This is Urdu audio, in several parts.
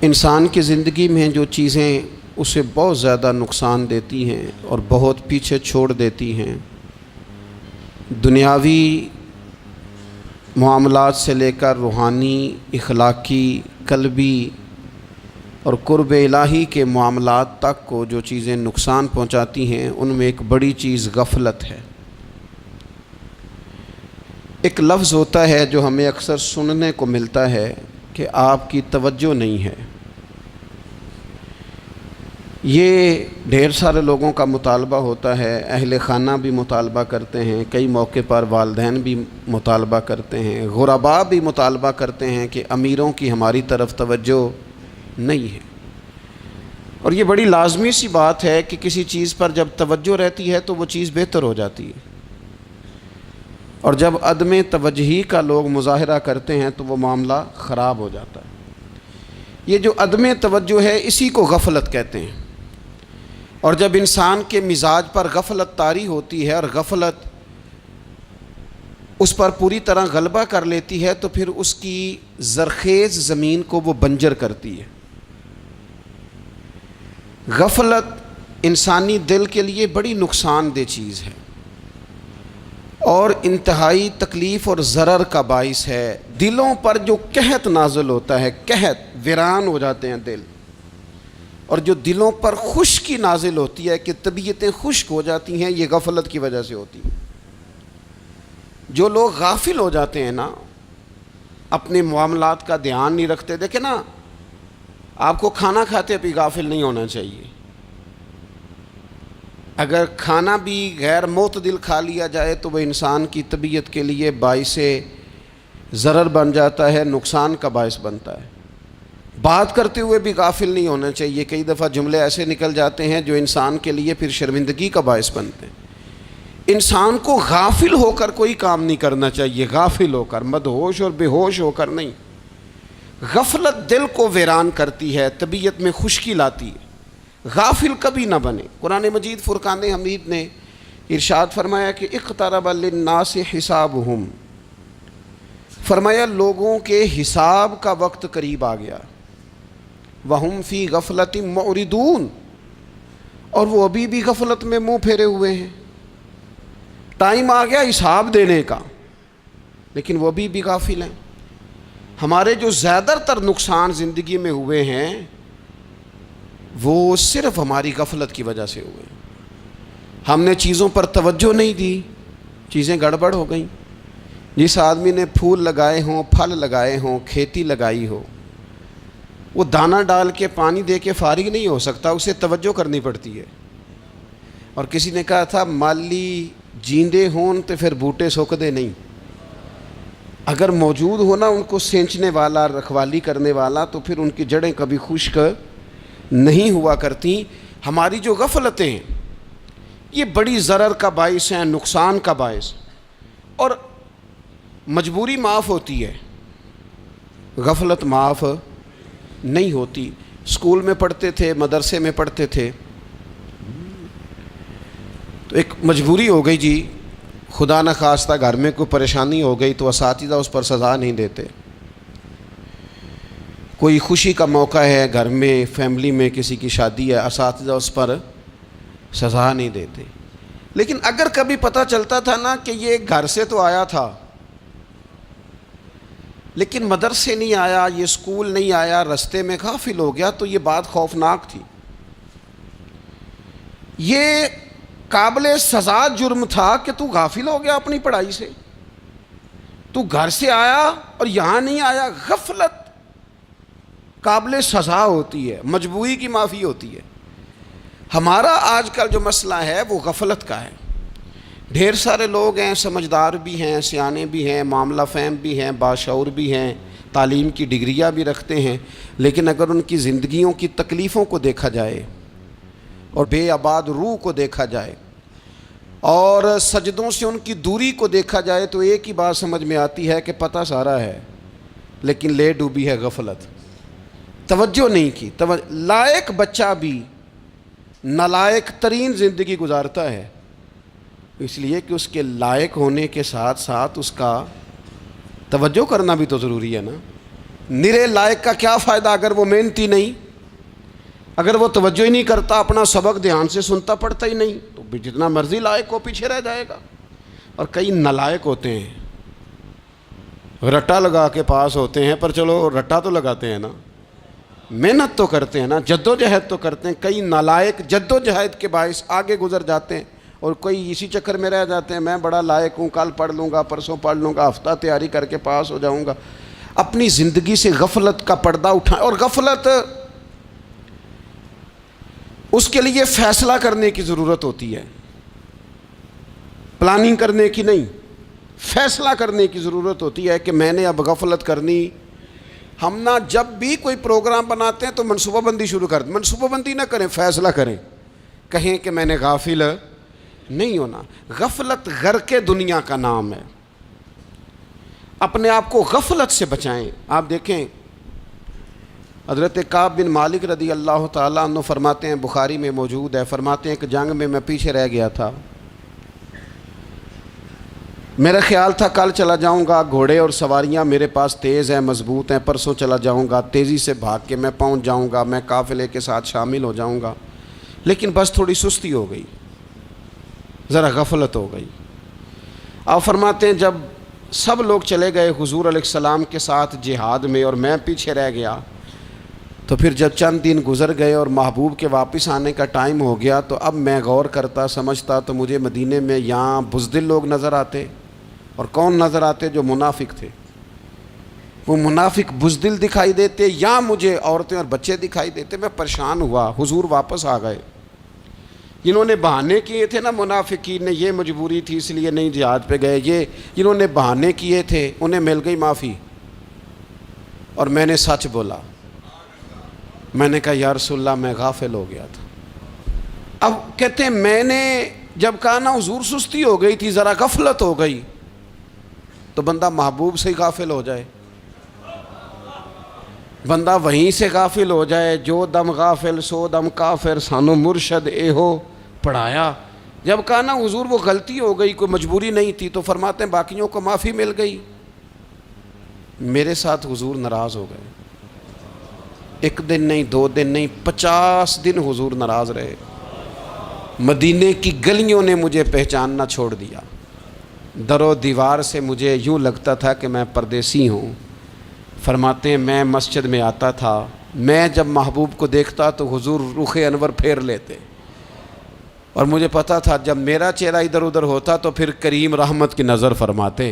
انسان کی زندگی میں جو چیزیں اسے بہت زیادہ نقصان دیتی ہیں اور بہت پیچھے چھوڑ دیتی ہیں، دنیاوی معاملات سے لے کر روحانی، اخلاقی، قلبی اور قرب الہی کے معاملات تک کو جو چیزیں نقصان پہنچاتی ہیں، ان میں ایک بڑی چیز غفلت ہے۔ ایک لفظ ہوتا ہے جو ہمیں اکثر سننے کو ملتا ہے کہ آپ کی توجہ نہیں ہے۔ یہ ڈھیر سارے لوگوں کا مطالبہ ہوتا ہے، اہل خانہ بھی مطالبہ کرتے ہیں، کئی موقع پر والدین بھی مطالبہ کرتے ہیں، غرباء بھی مطالبہ کرتے ہیں کہ امیروں کی ہماری طرف توجہ نہیں ہے۔ اور یہ بڑی لازمی سی بات ہے کہ کسی چیز پر جب توجہ رہتی ہے تو وہ چیز بہتر ہو جاتی ہے، اور جب عدم توجہی کا لوگ مظاہرہ کرتے ہیں تو وہ معاملہ خراب ہو جاتا ہے۔ یہ جو عدم توجہ ہے اسی کو غفلت کہتے ہیں، اور جب انسان کے مزاج پر غفلت طاری ہوتی ہے اور غفلت اس پر پوری طرح غلبہ کر لیتی ہے تو پھر اس کی زرخیز زمین کو وہ بنجر کرتی ہے۔ غفلت انسانی دل کے لیے بڑی نقصان دہ چیز ہے اور انتہائی تکلیف اور ضرر کا باعث ہے۔ دلوں پر جو قحط نازل ہوتا ہے، قحط، ویران ہو جاتے ہیں دل، اور جو دلوں پر خشکی نازل ہوتی ہے کہ طبیعتیں خشک ہو جاتی ہیں، یہ غفلت کی وجہ سے ہوتی ہے۔ جو لوگ غافل ہو جاتے ہیں نا، اپنے معاملات کا دھیان نہیں رکھتے، دیکھیں نا، آپ کو کھانا کھاتے بھی غافل نہیں ہونا چاہیے۔ اگر کھانا بھی غیر معتدل کھا لیا جائے تو وہ انسان کی طبیعت کے لیے باعث ضرر بن جاتا ہے، نقصان کا باعث بنتا ہے۔ بات کرتے ہوئے بھی غافل نہیں ہونا چاہیے، کئی دفعہ جملے ایسے نکل جاتے ہیں جو انسان کے لیے پھر شرمندگی کا باعث بنتے ہیں۔ انسان کو غافل ہو کر کوئی کام نہیں کرنا چاہیے، غافل ہو کر، مدہوش اور بے ہوش ہو کر نہیں۔ غفلت دل کو ویران کرتی ہے، طبیعت میں خشکی لاتی ہے۔ غافل کبھی نہ بنے۔ قرآن مجید فرقان حمید نے ارشاد فرمایا کہ اقترب للناس حسابہم، فرمایا لوگوں کے حساب کا وقت قریب آ گیا، وہم فی غفلۃ معرضون، اور وہ ابھی بھی غفلت میں منہ پھیرے ہوئے ہیں۔ ٹائم آ گیا حساب دینے کا، لیکن وہ ابھی بھی غافل ہیں۔ ہمارے جو زیادہ تر نقصان زندگی میں ہوئے ہیں وہ صرف ہماری غفلت کی وجہ سے ہوئے۔ ہم نے چیزوں پر توجہ نہیں دی، چیزیں گڑبڑ ہو گئیں۔ جس آدمی نے پھول لگائے ہوں، پھل لگائے ہوں، کھیتی لگائی ہو، وہ دانہ ڈال کے پانی دے کے فارغ نہیں ہو سکتا، اسے توجہ کرنی پڑتی ہے۔ اور کسی نے کہا تھا مالی جیندے ہون تو پھر بوٹے سکدے نہیں، اگر موجود ہونا ان کو سینچنے والا، رکھوالی کرنے والا، تو پھر ان کی جڑیں کبھی خشک نہیں ہوا کرتی۔ ہماری جو غفلتیں ہیں یہ بڑی ضرر کا باعث ہیں، نقصان کا باعث، اور مجبوری معاف ہوتی ہے، غفلت معاف نہیں ہوتی۔ اسکول میں پڑھتے تھے، مدرسے میں پڑھتے تھے، تو ایک مجبوری ہو گئی جی، خدا نخواستہ گھر میں کوئی پریشانی ہو گئی تو اساتذہ اس پر سزا نہیں دیتے۔ کوئی خوشی کا موقع ہے گھر میں، فیملی میں کسی کی شادی ہے، اساتذہ اس پر سزا نہیں دیتے۔ لیکن اگر کبھی پتہ چلتا تھا نا کہ یہ گھر سے تو آیا تھا لیکن مدرسے نہیں آیا، یہ اسکول نہیں آیا، رستے میں غافل ہو گیا، تو یہ بات خوفناک تھی۔ یہ قابل سزا جرم تھا کہ تو غافل ہو گیا اپنی پڑھائی سے، تو گھر سے آیا اور یہاں نہیں آیا۔ غفلت قابل سزا ہوتی ہے، مجبوری کی معافی ہوتی ہے۔ ہمارا آج کل جو مسئلہ ہے وہ غفلت کا ہے۔ ڈھیر سارے لوگ ہیں، سمجھدار بھی ہیں، سیانے بھی ہیں، معاملہ فہم بھی ہیں، باشعور بھی ہیں، تعلیم کی ڈگریاں بھی رکھتے ہیں، لیکن اگر ان کی زندگیوں کی تکلیفوں کو دیکھا جائے اور بے آباد روح کو دیکھا جائے اور سجدوں سے ان کی دوری کو دیکھا جائے تو ایک ہی بات سمجھ میں آتی ہے کہ پتہ سارا ہے لیکن لے ڈوبی ہے غفلت، توجہ نہیں کی۔ لائق بچہ بھی نالائق ترین زندگی گزارتا ہے، اس لیے کہ اس کے لائق ہونے کے ساتھ ساتھ اس کا توجہ کرنا بھی تو ضروری ہے نا۔ نرے لائق کا کیا فائدہ اگر وہ محنتی نہیں، اگر وہ توجہ ہی نہیں کرتا، اپنا سبق دھیان سے سنتا پڑھتا ہی نہیں، تو بھی جتنا مرضی لائق ہو پیچھے رہ جائے گا۔ اور کئی نالائق ہوتے ہیں، رٹا لگا کے پاس ہوتے ہیں، پر چلو رٹا تو لگاتے ہیں نا، محنت تو کرتے ہیں نا، جد و جہد تو کرتے ہیں۔ کئی نالائق جد و جہد کے باعث آگے گزر جاتے ہیں، اور کوئی اسی چکر میں رہ جاتے ہیں، میں بڑا لائق ہوں، کل پڑھ لوں گا، پرسوں پڑھ لوں گا، ہفتہ تیاری کر کے پاس ہو جاؤں گا۔ اپنی زندگی سے غفلت کا پردہ اٹھائیں، اور غفلت اس کے لیے فیصلہ کرنے کی ضرورت ہوتی ہے، پلاننگ کرنے کی نہیں، فیصلہ کرنے کی ضرورت ہوتی ہے کہ میں نے اب غفلت کرنی۔ ہم نہ جب بھی کوئی پروگرام بناتے ہیں تو منصوبہ بندی شروع کر دیں، منصوبہ بندی نہ کریں، فیصلہ کریں، کہیں کہ میں نے غافل نہیں ہونا۔ غفلت غرق دنیا کا نام ہے، اپنے آپ کو غفلت سے بچائیں۔ آپ دیکھیں حضرت کعب بن مالک رضی اللہ تعالیٰ عنہ فرماتے ہیں، بخاری میں موجود ہے، فرماتے ہیں کہ جنگ میں پیچھے رہ گیا تھا، میرا خیال تھا کل چلا جاؤں گا، گھوڑے اور سواریاں میرے پاس تیز ہیں، مضبوط ہیں، پرسوں چلا جاؤں گا، تیزی سے بھاگ کے میں پہنچ جاؤں گا، میں قافلے کے ساتھ شامل ہو جاؤں گا، لیکن بس تھوڑی سستی ہو گئی، ذرا غفلت ہو گئی۔ آپ فرماتے ہیں جب سب لوگ چلے گئے حضور علیہ السلام کے ساتھ جہاد میں اور میں پیچھے رہ گیا، تو پھر جب چند دن گزر گئے اور محبوب کے واپس آنے کا ٹائم ہو گیا، تو اب میں غور کرتا سمجھتا تو مجھے مدینے میں یہاں بزدل لوگ نظر آتے، اور کون نظر آتے؟ جو منافق تھے، وہ منافق بزدل دکھائی دیتے، یا مجھے عورتیں اور بچے دکھائی دیتے۔ میں پریشان ہوا، حضور واپس آ گئے۔ جنہوں نے بہانے کیے تھے نا منافقین نے، یہ مجبوری تھی اس لیے نہیں جہاد پہ گئے، یہ جنہوں نے بہانے کیے تھے انہیں مل گئی معافی، اور میں نے سچ بولا، میں نے کہا یا رسول اللہ میں غافل ہو گیا تھا۔ اب کہتے ہیں میں نے جب کہا نا حضور سستی ہو گئی تھی، ذرا غفلت ہو گئی، تو بندہ محبوب سے ہی غافل ہو جائے، بندہ وہیں سے غافل ہو جائے۔ جو دم غافل سو دم کافر، سانو مرشد اے ہو پڑھایا۔ جب کہا نا حضور وہ غلطی ہو گئی، کوئی مجبوری نہیں تھی، تو فرماتے ہیں باقیوں کو معافی مل گئی، میرے ساتھ حضور ناراض ہو گئے۔ ایک دن نہیں، 2 دن نہیں، 50 دن حضور ناراض رہے۔ مدینے کی گلیوں نے مجھے پہچاننا چھوڑ دیا، در و دیوار سے مجھے یوں لگتا تھا کہ میں پردیسی ہوں۔ فرماتے ہیں میں مسجد میں آتا تھا، میں جب محبوب کو دیکھتا تو حضور رخ انور پھیر لیتے، اور مجھے پتا تھا جب میرا چہرہ ادھر ادھر ہوتا تو پھر کریم رحمت کی نظر فرماتے۔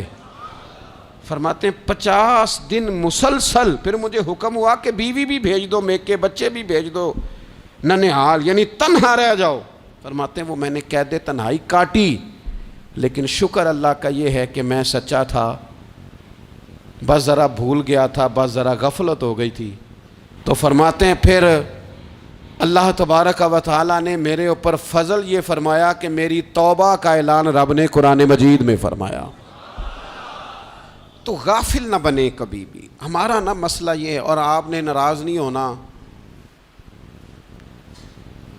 فرماتے ہیں 50 دن مسلسل، پھر مجھے حکم ہوا کہ بیوی بھی بھیج دو، میکے بچے بھی بھیج دو، ننھال یعنی تنہا رہ جاؤ۔ فرماتے ہیں وہ میں نے قید تنہائی کاٹی، لیکن شکر اللہ کا یہ ہے کہ میں سچا تھا، بس ذرا بھول گیا تھا، بس ذرا غفلت ہو گئی تھی۔ تو فرماتے ہیں پھر اللہ تبارک و تعالیٰ نے میرے اوپر فضل یہ فرمایا کہ میری توبہ کا اعلان رب نے قرآن مجید میں فرمایا۔ تو غافل نہ بنے کبھی بھی، ہمارا نا مسئلہ یہ ہے، اور آپ نے ناراض نہیں ہونا،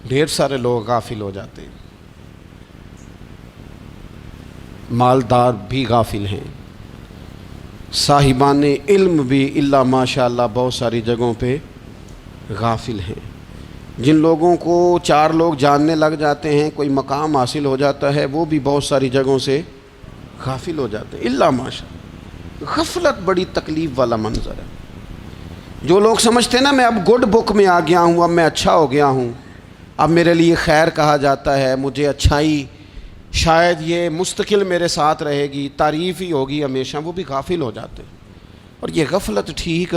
ڈھیر سارے لوگ غافل ہو جاتے ہیں، مالدار بھی غافل ہیں، صاحبان علم بھی الا ماشاء اللہ بہت ساری جگہوں پہ غافل ہیں۔ جن لوگوں کو 4 لوگ جاننے لگ جاتے ہیں، کوئی مقام حاصل ہو جاتا ہے، وہ بھی بہت ساری جگہوں سے غافل ہو جاتے ہیں الا ماشاء اللہ۔ غفلت بڑی تکلیف والا منظر ہے۔ جو لوگ سمجھتے ہیں نا میں اب گڈ بک میں آ گیا ہوں، اب میں اچھا ہو گیا ہوں، اب میرے لیے خیر کہا جاتا ہے، مجھے اچھائی شاید یہ مستقل میرے ساتھ رہے گی، تعریف ہی ہوگی ہمیشہ، وہ بھی غافل ہو جاتے ہیں۔ اور یہ غفلت ٹھیک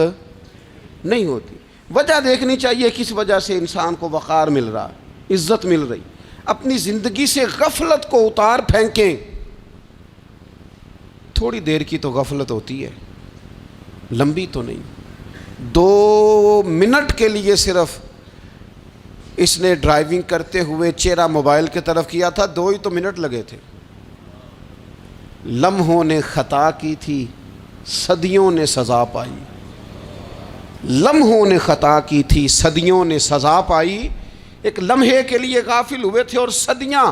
نہیں ہوتی۔ وجہ دیکھنی چاہیے کس وجہ سے انسان کو وقار مل رہا، عزت مل رہی۔ اپنی زندگی سے غفلت کو اتار پھینکیں۔ تھوڑی دیر کی تو غفلت ہوتی ہے، لمبی تو نہیں۔ 2 منٹ کے لیے صرف اس نے ڈرائیونگ کرتے ہوئے چہرہ موبائل کی طرف کیا تھا، 2 ہی تو منٹ لگے تھے۔ لمحوں نے خطا کی تھی، صدیوں نے سزا پائی۔ لمحوں نے خطا کی تھی، صدیوں نے سزا پائی۔ ایک لمحے کے لیے غافل ہوئے تھے اور صدیاں،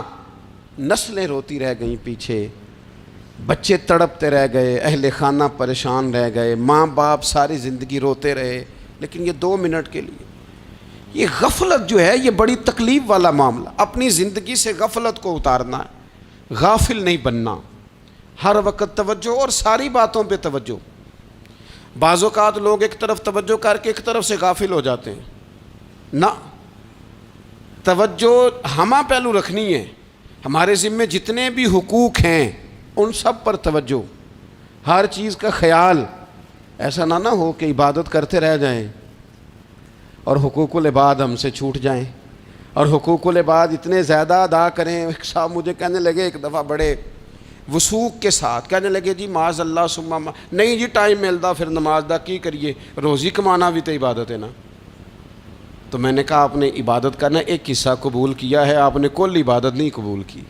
نسلیں روتی رہ گئیں پیچھے۔ بچے تڑپتے رہ گئے، اہل خانہ پریشان رہ گئے، ماں باپ ساری زندگی روتے رہے، لیکن یہ 2 منٹ کے لیے یہ غفلت جو ہے یہ بڑی تکلیف والا معاملہ. اپنی زندگی سے غفلت کو اتارنا ہے، غافل نہیں بننا، ہر وقت توجہ اور ساری باتوں پہ توجہ. بعض اوقات لوگ ایک طرف توجہ کر کے ایک طرف سے غافل ہو جاتے ہیں. نہ، توجہ ہمہ پہلو رکھنی ہے. ہمارے ذمے جتنے بھی حقوق ہیں ان سب پر توجہ، ہر چیز کا خیال. ایسا نہ ہو کہ عبادت کرتے رہ جائیں اور حقوق العباد ہم سے چھوٹ جائیں، اور حقوق العباد اتنے زیادہ ادا کریں. ایک صاحب مجھے کہنے لگے ایک دفعہ بڑے وثوق کے ساتھ کہنے لگے جی معاذ اللہ ثم نہیں جی ٹائم ملتا پھر نماز دا کی کریے، روزی کمانا بھی تو عبادت ہے نا. تو میں نے کہا آپ نے عبادت کرنا ایک حصہ قبول کیا ہے، آپ نے کل عبادت نہیں قبول کی.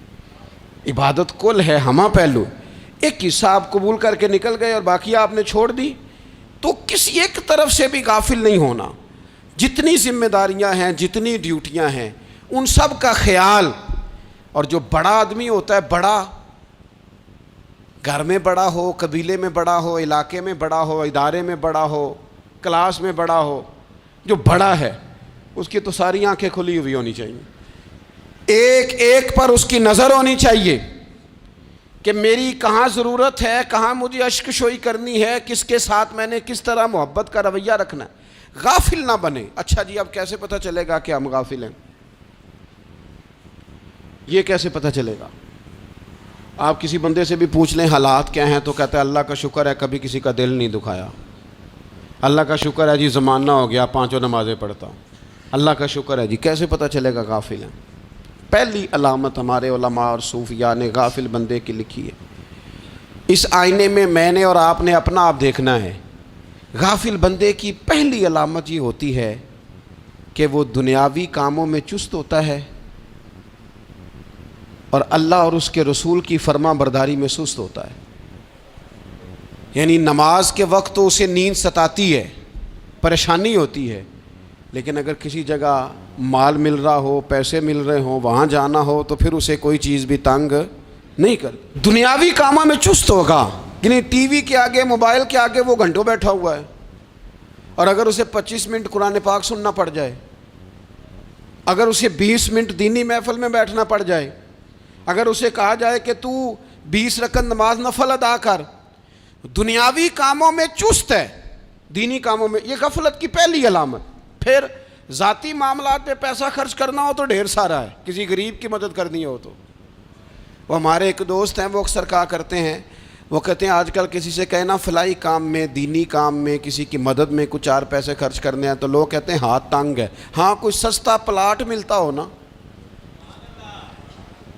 عبادت کل ہے، ہمہ پہلو. ایک حصہ آپ قبول کر کے نکل گئے اور باقی آپ نے چھوڑ دی. تو کسی ایک طرف سے بھی غافل نہیں ہونا. جتنی ذمہ داریاں ہیں، جتنی ڈیوٹیاں ہیں، ان سب کا خیال. اور جو بڑا آدمی ہوتا ہے، بڑا گھر میں بڑا ہو، قبیلے میں بڑا ہو، علاقے میں بڑا ہو، ادارے میں بڑا ہو، کلاس میں بڑا ہو، جو بڑا ہے اس کی تو ساری آنکھیں کھلی ہوئی ہونی چاہیے. ایک ایک پر اس کی نظر ہونی چاہیے کہ میری کہاں ضرورت ہے، کہاں مجھے اشک شوئی کرنی ہے، کس کے ساتھ میں نے کس طرح محبت کا رویہ رکھنا ہے. غافل نہ بنے. اچھا جی اب کیسے پتہ چلے گا کہ ہم غافل ہیں؟ یہ کیسے پتہ چلے گا؟ آپ کسی بندے سے بھی پوچھ لیں حالات کیا ہیں تو کہتا ہے اللہ کا شکر ہے کبھی کسی کا دل نہیں دکھایا، اللہ کا شکر ہے جی زمانہ ہو گیا 5 نمازیں پڑھتا ہوں، اللہ کا شکر ہے جی. کیسے پتہ چلے گا غافل ہیں؟ پہلی علامت ہمارے علماء اور صوفیاء نے غافل بندے کی لکھی ہے. اس آئینے میں نے اور آپ نے اپنا آپ دیکھنا ہے. غافل بندے کی پہلی علامت یہ ہوتی ہے کہ وہ دنیاوی کاموں میں چست ہوتا ہے اور اللہ اور اس کے رسول کی فرما برداری میں سست ہوتا ہے. یعنی نماز کے وقت تو اسے نیند ستاتی ہے، پریشانی ہوتی ہے، لیکن اگر کسی جگہ مال مل رہا ہو، پیسے مل رہے ہوں، وہاں جانا ہو تو پھر اسے کوئی چیز بھی تنگ نہیں کر. دنیاوی کاموں میں چست ہوگا، یعنی ٹی وی کے آگے، موبائل کے آگے وہ گھنٹوں بیٹھا ہوا ہے. اور اگر اسے 25 منٹ قرآن پاک سننا پڑ جائے، اگر اسے 20 منٹ دینی محفل میں بیٹھنا پڑ جائے، اگر اسے کہا جائے کہ تو 20 رکعت نماز نفل ادا کر، دنیاوی کاموں میں چست ہے، دینی کاموں میں، یہ غفلت کی پہلی علامت. پھر ذاتی معاملات پہ پیسہ خرچ کرنا ہو تو ڈھیر سارا ہے، کسی غریب کی مدد کرنی ہو تو. وہ ہمارے ایک دوست ہیں، وہ اکثر کہا کرتے ہیں، وہ کہتے ہیں آج کل کسی سے کہنا فلائی کام میں، دینی کام میں، کسی کی مدد میں کچھ 4 پیسے خرچ کرنے ہیں تو لوگ کہتے ہیں ہاتھ تنگ ہے. ہاں کوئی سستا پلاٹ ملتا ہو نا،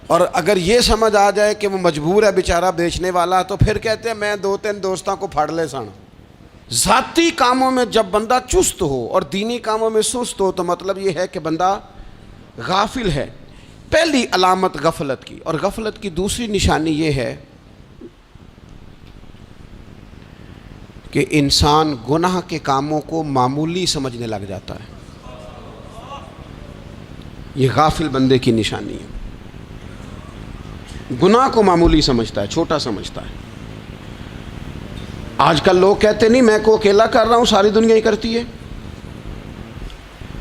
اور اگر یہ سمجھ آ جائے کہ وہ مجبور ہے بیچارہ بیچنے والا، تو پھر کہتے ہیں میں 2-3 دوستوں کو پھاڑ لے سن. ذاتی کاموں میں جب بندہ چست ہو اور دینی کاموں میں سست ہو تو مطلب یہ ہے کہ بندہ غافل ہے. پہلی علامت غفلت کی. اور غفلت کی دوسری نشانی یہ ہے کہ انسان گناہ کے کاموں کو معمولی سمجھنے لگ جاتا ہے. یہ غافل بندے کی نشانی ہے. گناہ کو معمولی سمجھتا ہے، چھوٹا سمجھتا ہے. آج کل لوگ کہتے نہیں میں کو اکیلا کر رہا ہوں، ساری دنیا ہی کرتی ہے.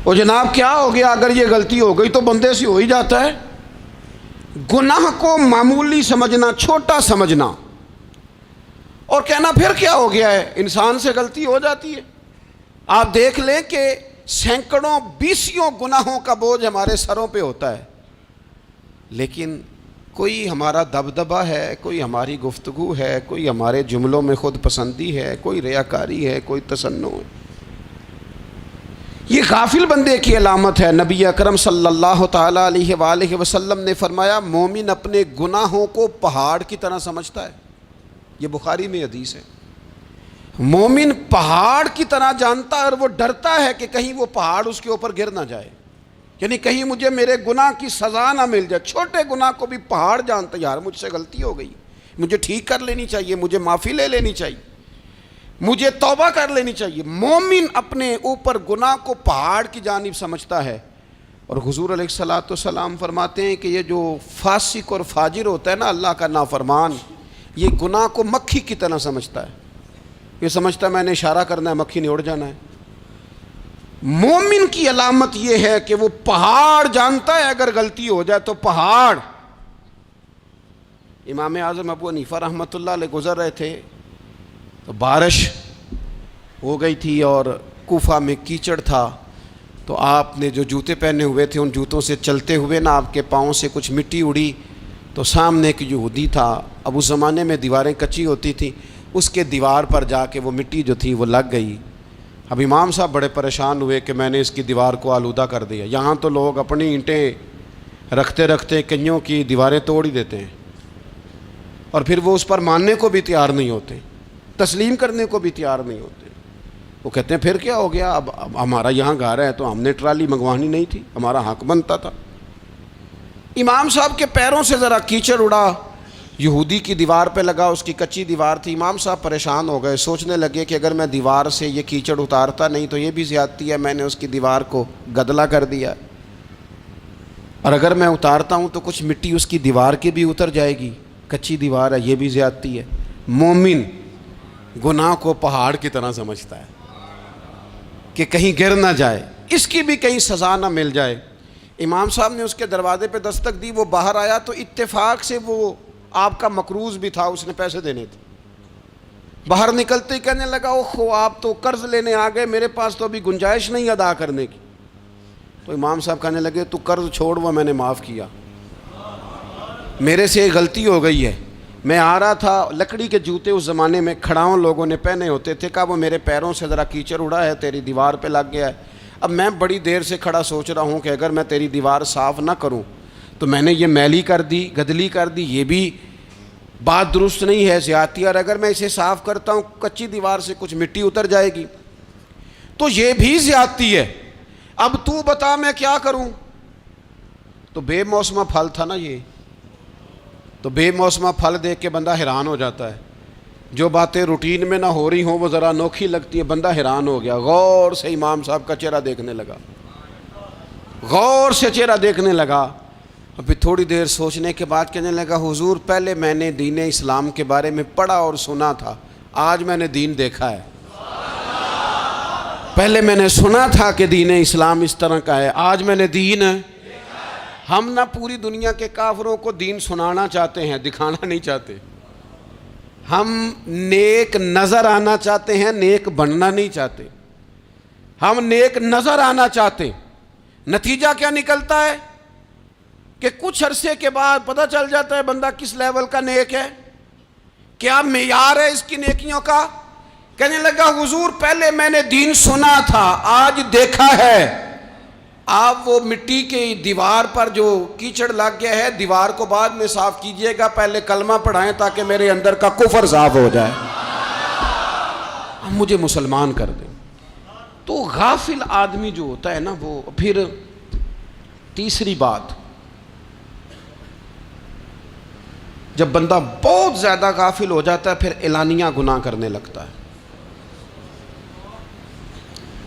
اور جناب کیا ہو گیا اگر یہ غلطی ہو گئی تو بندے سے ہو ہی جاتا ہے. گناہ کو معمولی سمجھنا، چھوٹا سمجھنا اور کہنا پھر کیا ہو گیا ہے، انسان سے غلطی ہو جاتی ہے. آپ دیکھ لیں کہ سینکڑوں بیسیوں گناہوں کا بوجھ ہمارے سروں پہ ہوتا ہے، لیکن کوئی ہمارا دبدبہ ہے، کوئی ہماری گفتگو ہے، کوئی ہمارے جملوں میں خود پسندی ہے، کوئی ریاکاری ہے، کوئی تصنع ہے. یہ غافل بندے کی علامت ہے. نبی اکرم صلی اللہ تعالیٰ علیہ وآلہ وسلم نے فرمایا مومن اپنے گناہوں کو پہاڑ کی طرح سمجھتا ہے. یہ بخاری میں حدیث ہے. مومن پہاڑ کی طرح جانتا ہے اور وہ ڈرتا ہے کہ کہیں وہ پہاڑ اس کے اوپر گر نہ جائے، یعنی کہیں مجھے میرے گناہ کی سزا نہ مل جائے. چھوٹے گناہ کو بھی پہاڑ جانتا ہے، یار مجھ سے غلطی ہو گئی، مجھے ٹھیک کر لینی چاہیے، مجھے معافی لے لینی چاہیے، مجھے توبہ کر لینی چاہیے. مومن اپنے اوپر گناہ کو پہاڑ کی جانب سمجھتا ہے. اور حضور علیہ الصلوۃ والسلام فرماتے ہیں کہ یہ جو فاسق اور فاجر ہوتا ہے نا، اللہ کا نافرمان، یہ گناہ کو مکھی کی طرح سمجھتا ہے، یہ سمجھتا ہے میں نے اشارہ کرنا ہے مکھی نے اڑ جانا ہے۔ مومن کی علامت یہ ہے کہ وہ پہاڑ جانتا ہے اگر غلطی ہو جائے تو پہاڑ۔ امام اعظم ابو حنیفہ رحمۃ اللہ علیہ گزر رہے تھے تو بارش ہو گئی تھی اور کوفہ میں کیچڑ تھا، تو آپ نے جو جوتے پہنے ہوئے تھے ان جوتوں سے چلتے ہوئے نا آپ کے پاؤں سے کچھ مٹی اڑی، تو سامنے ایک یہودی تھا، اب اس زمانے میں دیواریں کچی ہوتی تھیں، اس کے دیوار پر جا کے وہ مٹی جو تھی وہ لگ گئی۔ اب امام صاحب بڑے پریشان ہوئے کہ میں نے اس کی دیوار کو آلودہ کر دیا۔ یہاں تو لوگ اپنی اینٹیں رکھتے رکھتے کئیوں کی دیواریں توڑ ہی دیتے ہیں، اور پھر وہ اس پر ماننے کو بھی تیار نہیں ہوتے، تسلیم کرنے کو بھی تیار نہیں ہوتے۔ وہ کہتے ہیں پھر کیا ہو گیا، اب ہمارا یہاں گھر ہے تو ہم نے ٹرالی منگوانی نہیں تھی، ہمارا حق بنتا تھا۔ امام صاحب کے پیروں سے ذرا کیچڑ اڑا، یہودی کی دیوار پہ لگا، اس کی کچی دیوار تھی۔ امام صاحب پریشان ہو گئے، سوچنے لگے کہ اگر میں دیوار سے یہ کیچڑ اتارتا نہیں تو یہ بھی زیادتی ہے، میں نے اس کی دیوار کو گدلا کر دیا، اور اگر میں اتارتا ہوں تو کچھ مٹی اس کی دیوار کی بھی اتر جائے گی، کچی دیوار ہے، یہ بھی زیادتی ہے۔ مومن گناہ کو پہاڑ کی طرح سمجھتا ہے کہ کہیں گر نہ جائے، اس کی بھی کہیں سزا نہ مل جائے۔ امام صاحب نے اس کے دروازے پہ دستک دی، وہ باہر آیا تو اتفاق سے وہ آپ کا مقروض بھی تھا، اس نے پیسے دینے تھے۔ باہر نکلتے ہی کہنے لگا اوہ آپ تو قرض لینے آ گئے، میرے پاس تو ابھی گنجائش نہیں ادا کرنے کی۔ تو امام صاحب کہنے لگے تو قرض چھوڑ، وہ میں نے معاف کیا، میرے سے غلطی ہو گئی ہے، میں آ رہا تھا، لکڑی کے جوتے اس زمانے میں کھڑاؤں لوگوں نے پہنے ہوتے تھے، کہا وہ میرے پیروں سے ذرا کیچڑ اڑا ہے، تیری دیوار پہ لگ گیا ہے۔ اب میں بڑی دیر سے کھڑا سوچ رہا ہوں کہ اگر میں تیری دیوار صاف نہ کروں تو میں نے یہ میلی کر دی، گدلی کر دی، یہ بھی بات درست نہیں ہے، زیادتی، اور اگر میں اسے صاف کرتا ہوں کچی دیوار سے کچھ مٹی اتر جائے گی تو یہ بھی زیادتی ہے، اب تو بتا میں کیا کروں۔ تو بے موسمہ پھل تھا نا یہ، تو بے موسمہ پھل دیکھ کے بندہ حیران ہو جاتا ہے، جو باتیں روٹین میں نہ ہو رہی ہوں وہ ذرا انوکھی لگتی ہے، بندہ حیران ہو گیا، غور سے امام صاحب کا چہرہ دیکھنے لگا، غور سے چہرہ دیکھنے لگا، اور پھر تھوڑی دیر سوچنے کے بعد کہنے لگا حضور پہلے میں نے دین اسلام کے بارے میں پڑھا اور سنا تھا، آج میں نے دین دیکھا ہے۔ پہلے میں نے سنا تھا کہ دین اسلام اس طرح کا ہے، آج میں نے دین ہم نہ پوری دنیا کے کافروں کو دین سنانا چاہتے ہیں، دکھانا نہیں چاہتے، ہم نیک نظر آنا چاہتے ہیں، نیک بننا نہیں چاہتے، ہم نیک نظر آنا چاہتے۔ نتیجہ کیا نکلتا ہے کہ کچھ عرصے کے بعد پتہ چل جاتا ہے بندہ کس لیول کا نیک ہے، کیا معیار ہے اس کی نیکیوں کا۔ کہنے لگا حضور پہلے میں نے دین سنا تھا، آج دیکھا ہے۔ آپ وہ مٹی کی دیوار پر جو کیچڑ لگ گیا ہے، دیوار کو بعد میں صاف کیجئے گا، پہلے کلمہ پڑھائیں تاکہ میرے اندر کا کفر صاف ہو جائے، مجھے مسلمان کر دیں۔ تو غافل آدمی جو ہوتا ہے نا، وہ پھر تیسری بات، جب بندہ بہت زیادہ غافل ہو جاتا ہے پھر اعلانیہ گناہ کرنے لگتا ہے۔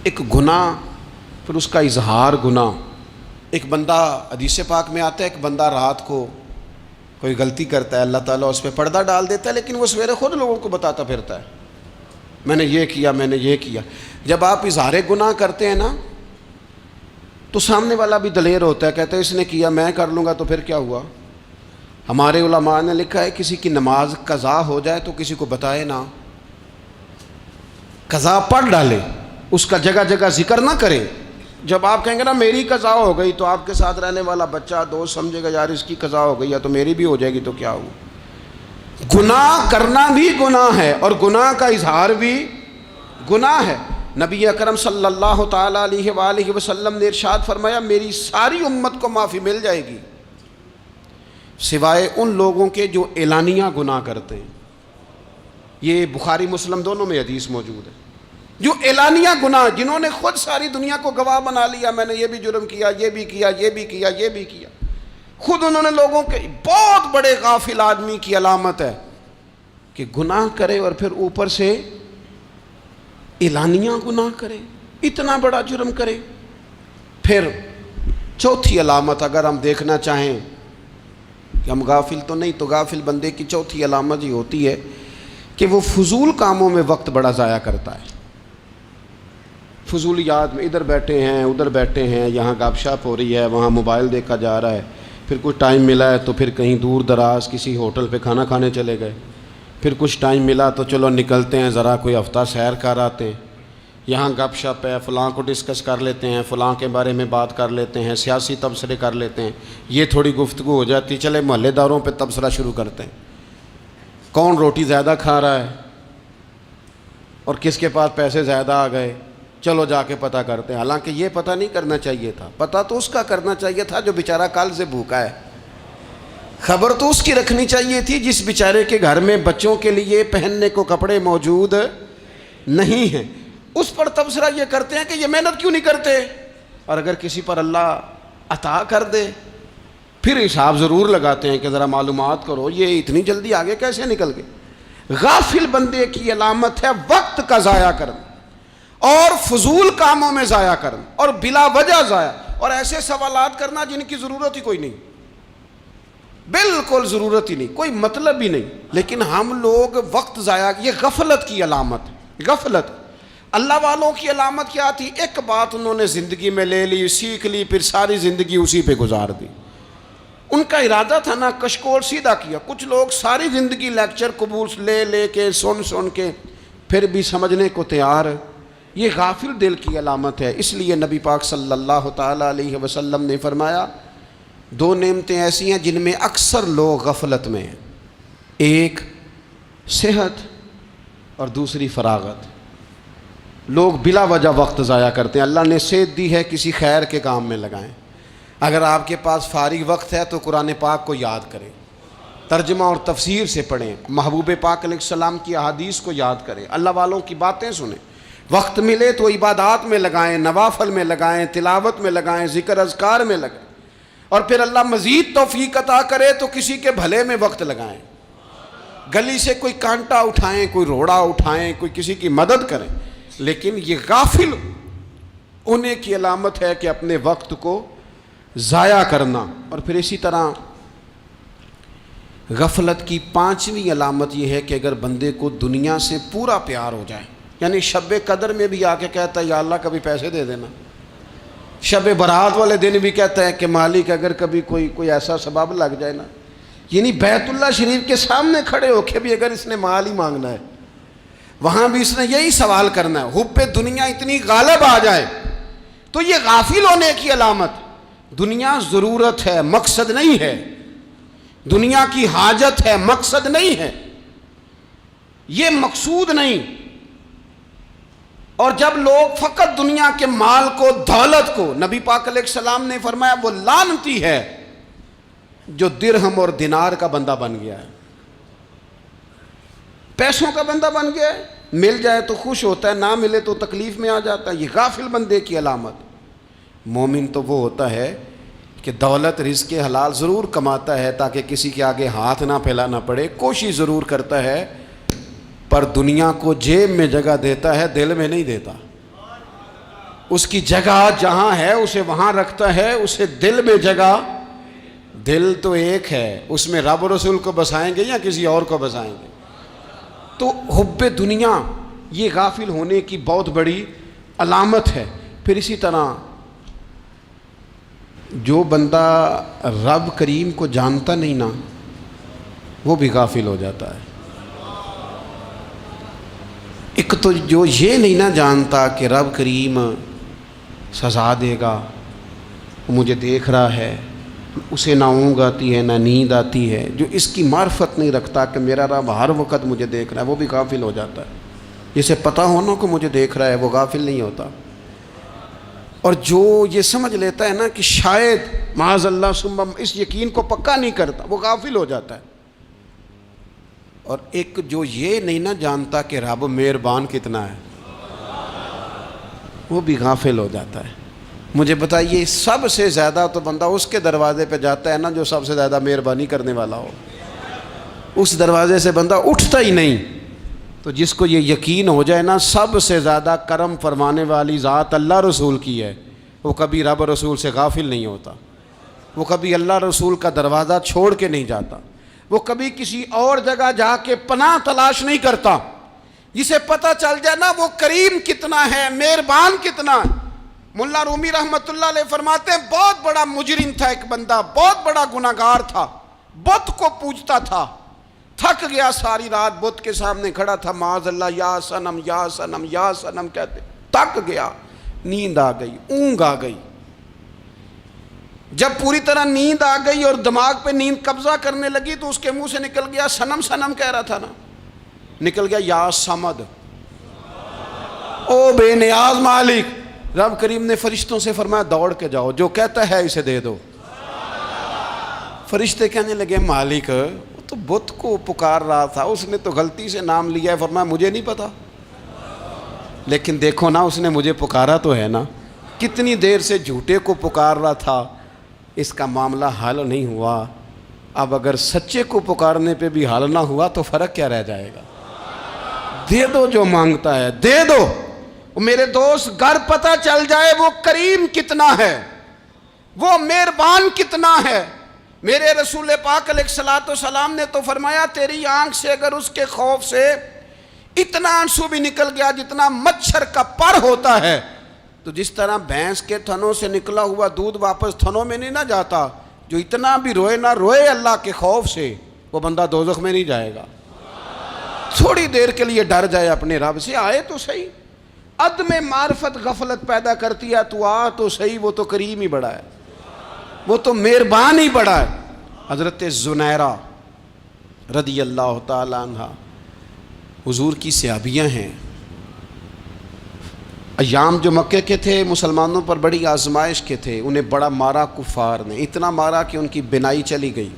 ایک گناہ پھر اس کا اظہار گناہ، ایک بندہ حدیث پاک میں آتا ہے، ایک بندہ رات کو کوئی غلطی کرتا ہے، اللہ تعالیٰ اس پہ پردہ ڈال دیتا ہے، لیکن وہ سویرے خود لوگوں کو بتاتا پھرتا ہے میں نے یہ کیا، میں نے یہ کیا۔ جب آپ اظہار گناہ کرتے ہیں نا تو سامنے والا بھی دلیر ہوتا ہے، کہتا ہے اس نے کیا میں کر لوں گا تو پھر کیا ہوا۔ ہمارے علماء نے لکھا ہے کسی کی نماز قضا ہو جائے تو کسی کو بتائے نہ، قضا پڑھ ڈالے، اس کا جگہ جگہ ذکر نہ کرے۔ جب آپ کہیں گے نا میری قضا ہو گئی تو آپ کے ساتھ رہنے والا بچہ دوست سمجھے گا یار اس کی قضا ہو گئی ہے تو میری بھی ہو جائے گی تو کیا ہوا۔ گناہ کرنا بھی گناہ ہے اور گناہ کا اظہار بھی گناہ ہے۔ نبی اکرم صلی اللہ تعالیٰ علیہ وآلہ وسلم نے ارشاد فرمایا میری ساری امت کو معافی مل جائے گی سوائے ان لوگوں کے جو اعلانیہ گناہ کرتے ہیں۔ یہ بخاری مسلم دونوں میں حدیث موجود ہے۔ جو اعلانیہ گناہ، جنہوں نے خود ساری دنیا کو گواہ بنا لیا، میں نے یہ بھی جرم کیا، یہ بھی کیا، یہ بھی کیا، یہ بھی کیا، خود انہوں نے لوگوں کے، بہت بڑے غافل آدمی کی علامت ہے کہ گناہ کرے اور پھر اوپر سے اعلانیہ گناہ کرے، اتنا بڑا جرم کرے۔ پھر چوتھی علامت اگر ہم دیکھنا چاہیں کہ ہم غافل تو نہیں. تو غافل بندے کی چوتھی علامت یہ ہوتی ہے کہ وہ فضول کاموں میں وقت بڑا ضائع کرتا ہے. فضولیات میں ادھر بیٹھے ہیں ادھر بیٹھے ہیں, یہاں گپ شپ ہو رہی ہے, وہاں موبائل دیکھا جا رہا ہے, پھر کچھ ٹائم ملا ہے تو پھر کہیں دور دراز کسی ہوٹل پہ کھانا کھانے چلے گئے, پھر کچھ ٹائم ملا تو چلو نکلتے ہیں ذرا کوئی ہفتہ سیر کر آتے ہیں, یہاں گپ شپ ہے, فلاں کو ڈسکس کر لیتے ہیں, فلاں کے بارے میں بات کر لیتے ہیں, سیاسی تبصرے کر لیتے ہیں, یہ تھوڑی گفتگو ہو جاتی, چلے محلے داروں پہ تبصرہ شروع کرتے ہیں, کون روٹی زیادہ کھا رہا ہے اور کس کے پاس پیسے زیادہ آ گئے, چلو جا کے پتہ کرتے ہیں. حالانکہ یہ پتہ نہیں کرنا چاہیے تھا, پتہ تو اس کا کرنا چاہیے تھا جو بیچارہ کل سے بھوکا ہے. خبر تو اس کی رکھنی چاہیے تھی جس بیچارے کے گھر میں بچوں کے لیے پہننے کو کپڑے موجود نہیں ہیں. اس پر تبصرہ یہ کرتے ہیں کہ یہ محنت کیوں نہیں کرتے, اور اگر کسی پر اللہ عطا کر دے پھر حساب ضرور لگاتے ہیں کہ ذرا معلومات کرو یہ اتنی جلدی آگے کیسے نکل گئے. غافل بندے کی علامت ہے وقت کا ضائع کرنا اور فضول کاموں میں ضائع کرنا اور بلا وجہ ضائع, اور ایسے سوالات کرنا جن کی ضرورت ہی کوئی نہیں, بالکل ضرورت ہی نہیں, کوئی مطلب ہی نہیں, لیکن ہم لوگ وقت ضائع. یہ غفلت کی علامت. غفلت اللہ والوں کی علامت کیا تھی؟ ایک بات انہوں نے زندگی میں لے لی, سیکھ لی, پھر ساری زندگی اسی پہ گزار دی. ان کا ارادہ تھا نا کشکول سیدھا کیا. کچھ لوگ ساری زندگی لیکچر قبول لے کے سن کے پھر بھی سمجھنے کو تیار. یہ غافل دل کی علامت ہے. اس لیے نبی پاک صلی اللہ تعالیٰ علیہ وسلم نے فرمایا دو نعمتیں ایسی ہیں جن میں اکثر لوگ غفلت میں ہیں, ایک صحت اور دوسری فراغت. لوگ بلا وجہ وقت ضائع کرتے ہیں. اللہ نے صحت دی ہے, کسی خیر کے کام میں لگائیں. اگر آپ کے پاس فارغ وقت ہے تو قرآن پاک کو یاد کریں, ترجمہ اور تفسیر سے پڑھیں, محبوب پاک علیہ السلام کی احادیث کو یاد کریں, اللہ والوں کی باتیں سنیں. وقت ملے تو عبادات میں لگائیں, نوافل میں لگائیں, تلاوت میں لگائیں, ذکر اذکار میں لگائیں, اور پھر اللہ مزید توفیق عطا کرے تو کسی کے بھلے میں وقت لگائیں. گلی سے کوئی کانٹا اٹھائیں, کوئی روڑا اٹھائیں, کوئی کسی کی مدد کریں. لیکن یہ غافل ہونے کی علامت ہے کہ اپنے وقت کو ضائع کرنا. اور پھر اسی طرح غفلت کی پانچویں علامت یہ ہے کہ اگر بندے کو دنیا سے پورا پیار ہو جائے, یعنی شب قدر میں بھی آ کے کہتا ہے یا اللہ کبھی پیسے دے دینا, شب برات والے دن بھی کہتا ہے کہ مالک اگر کبھی کوئی ایسا سبب لگ جائے نا, یعنی بیت اللہ شریف کے سامنے کھڑے ہو کے بھی اگر اس نے مال ہی مانگنا ہے وہاں بھی اس نے یہی سوال کرنا ہے, حب دنیا اتنی غالب آ جائے. تو یہ غافل ہونے کی علامت. دنیا ضرورت ہے, مقصد نہیں ہے. دنیا کی حاجت ہے, مقصد نہیں ہے. یہ مقصود نہیں. اور جب لوگ فقط دنیا کے مال کو, دولت کو, نبی پاک علیہ السلام نے فرمایا وہ لعنتی ہے جو درہم اور دینار کا بندہ بن گیا ہے, پیسوں کا بندہ بن گیا ہے. مل جائے تو خوش ہوتا ہے, نہ ملے تو تکلیف میں آ جاتا ہے. یہ غافل بندے کی علامت. مومن تو وہ ہوتا ہے کہ دولت رزق حلال ضرور کماتا ہے تاکہ کسی کے آگے ہاتھ نہ پھیلانا پڑے, کوشش ضرور کرتا ہے, پر دنیا کو جیب میں جگہ دیتا ہے, دل میں نہیں دیتا. اس کی جگہ جہاں ہے اسے وہاں رکھتا ہے, اسے دل میں جگہ. دل تو ایک ہے, اس میں رب و رسول کو بسائیں گے یا کسی اور کو بسائیں گے. تو حب دنیا یہ غافل ہونے کی بہت بڑی علامت ہے. پھر اسی طرح جو بندہ رب کریم کو جانتا نہیں نا وہ بھی غافل ہو جاتا ہے. ایک تو جو یہ نہیں نہ جانتا کہ رب کریم سزا دے گا, مجھے دیکھ رہا ہے, اسے نہ اونگ آتی ہے نہ نیند آتی ہے, جو اس کی معرفت نہیں رکھتا کہ میرا رب ہر وقت مجھے دیکھ رہا ہے, وہ بھی غافل ہو جاتا ہے. جسے پتہ ہونا کہ مجھے دیکھ رہا ہے وہ غافل نہیں ہوتا. اور جو یہ سمجھ لیتا ہے نا کہ شاید معاذ اللہ ثم, اس یقین کو پکا نہیں کرتا, وہ غافل ہو جاتا ہے. اور ایک جو یہ نہیں نہ جانتا کہ رب مہربان کتنا ہے وہ بھی غافل ہو جاتا ہے. مجھے بتائیے سب سے زیادہ تو بندہ اس کے دروازے پہ جاتا ہے نا جو سب سے زیادہ مہربانی کرنے والا ہو, اس دروازے سے بندہ اٹھتا ہی نہیں. تو جس کو یہ یقین ہو جائے نا سب سے زیادہ کرم فرمانے والی ذات اللہ رسول کی ہے, وہ کبھی رب رسول سے غافل نہیں ہوتا. وہ کبھی اللہ رسول کا دروازہ چھوڑ کے نہیں جاتا، وہ کبھی کسی اور جگہ جا کے پناہ تلاش نہیں کرتا۔ جسے پتہ چل جائے نا وہ کریم کتنا ہے، مہربان کتنا ہے۔ ملا رومی رحمت اللہ علیہ فرماتے ہیں بہت بڑا مجرم تھا ایک بندہ، بہت بڑا گناہگار تھا، بت کو پوجتا تھا، تھک گیا ساری رات بت کے سامنے کھڑا تھا، معاذ اللہ یا صنم یا صنم یا صنم کہتے، تھک گیا، نیند آ گئی، اونگ آ گئی۔ جب پوری طرح نیند آ گئی اور دماغ پہ نیند قبضہ کرنے لگی تو اس کے منہ سے نکل گیا، صنم صنم کہہ رہا تھا نا، نکل گیا یا صمد، او بے نیاز مالک۔ رب کریم نے فرشتوں سے فرمایا دوڑ کے جاؤ، جو کہتا ہے اسے دے دو۔ فرشتے کہنے لگے مالک وہ تو بت کو پکار رہا تھا، اس نے تو غلطی سے نام لیا ہے۔ فرمایا مجھے نہیں پتا، لیکن دیکھو نا اس نے مجھے پکارا تو ہے نا، کتنی دیر سے جھوٹے کو پکار رہا تھا، اس کا معاملہ حل نہیں ہوا۔ اب اگر سچے کو پکارنے پہ بھی حل نہ ہوا تو فرق کیا رہ جائے گا؟ دے دو جو مانگتا ہے، دے دو۔ میرے دوست گھر پتہ چل جائے وہ کریم کتنا ہے، وہ مہربان کتنا ہے۔ میرے رسول پاک علیہ الصلوۃ والسلام نے تو فرمایا تیری آنکھ سے اگر اس کے خوف سے اتنا آنسو بھی نکل گیا جتنا مچھر کا پر ہوتا ہے، تو جس طرح بھینس کے تھنوں سے نکلا ہوا دودھ واپس تھنوں میں نہیں نہ جاتا، جو اتنا بھی روئے نہ روئے اللہ کے خوف سے، وہ بندہ دوزخ میں نہیں جائے گا۔ تھوڑی دیر کے لیے ڈر جائے اپنے رب سے، آئے تو صحیح۔ عدم معرفت غفلت پیدا کرتی ہے، تو آ تو صحیح، وہ تو کریم ہی بڑا ہے، وہ تو مہربان ہی بڑا ہے۔ حضرت زنیرہ رضی اللہ تعالی عنہ حضور کی صحابیاں ہیں۔ ایام جو مکے کے تھے مسلمانوں پر بڑی آزمائش کے تھے، انہیں بڑا مارا کفار نے، اتنا مارا کہ ان کی بینائی چلی گئی،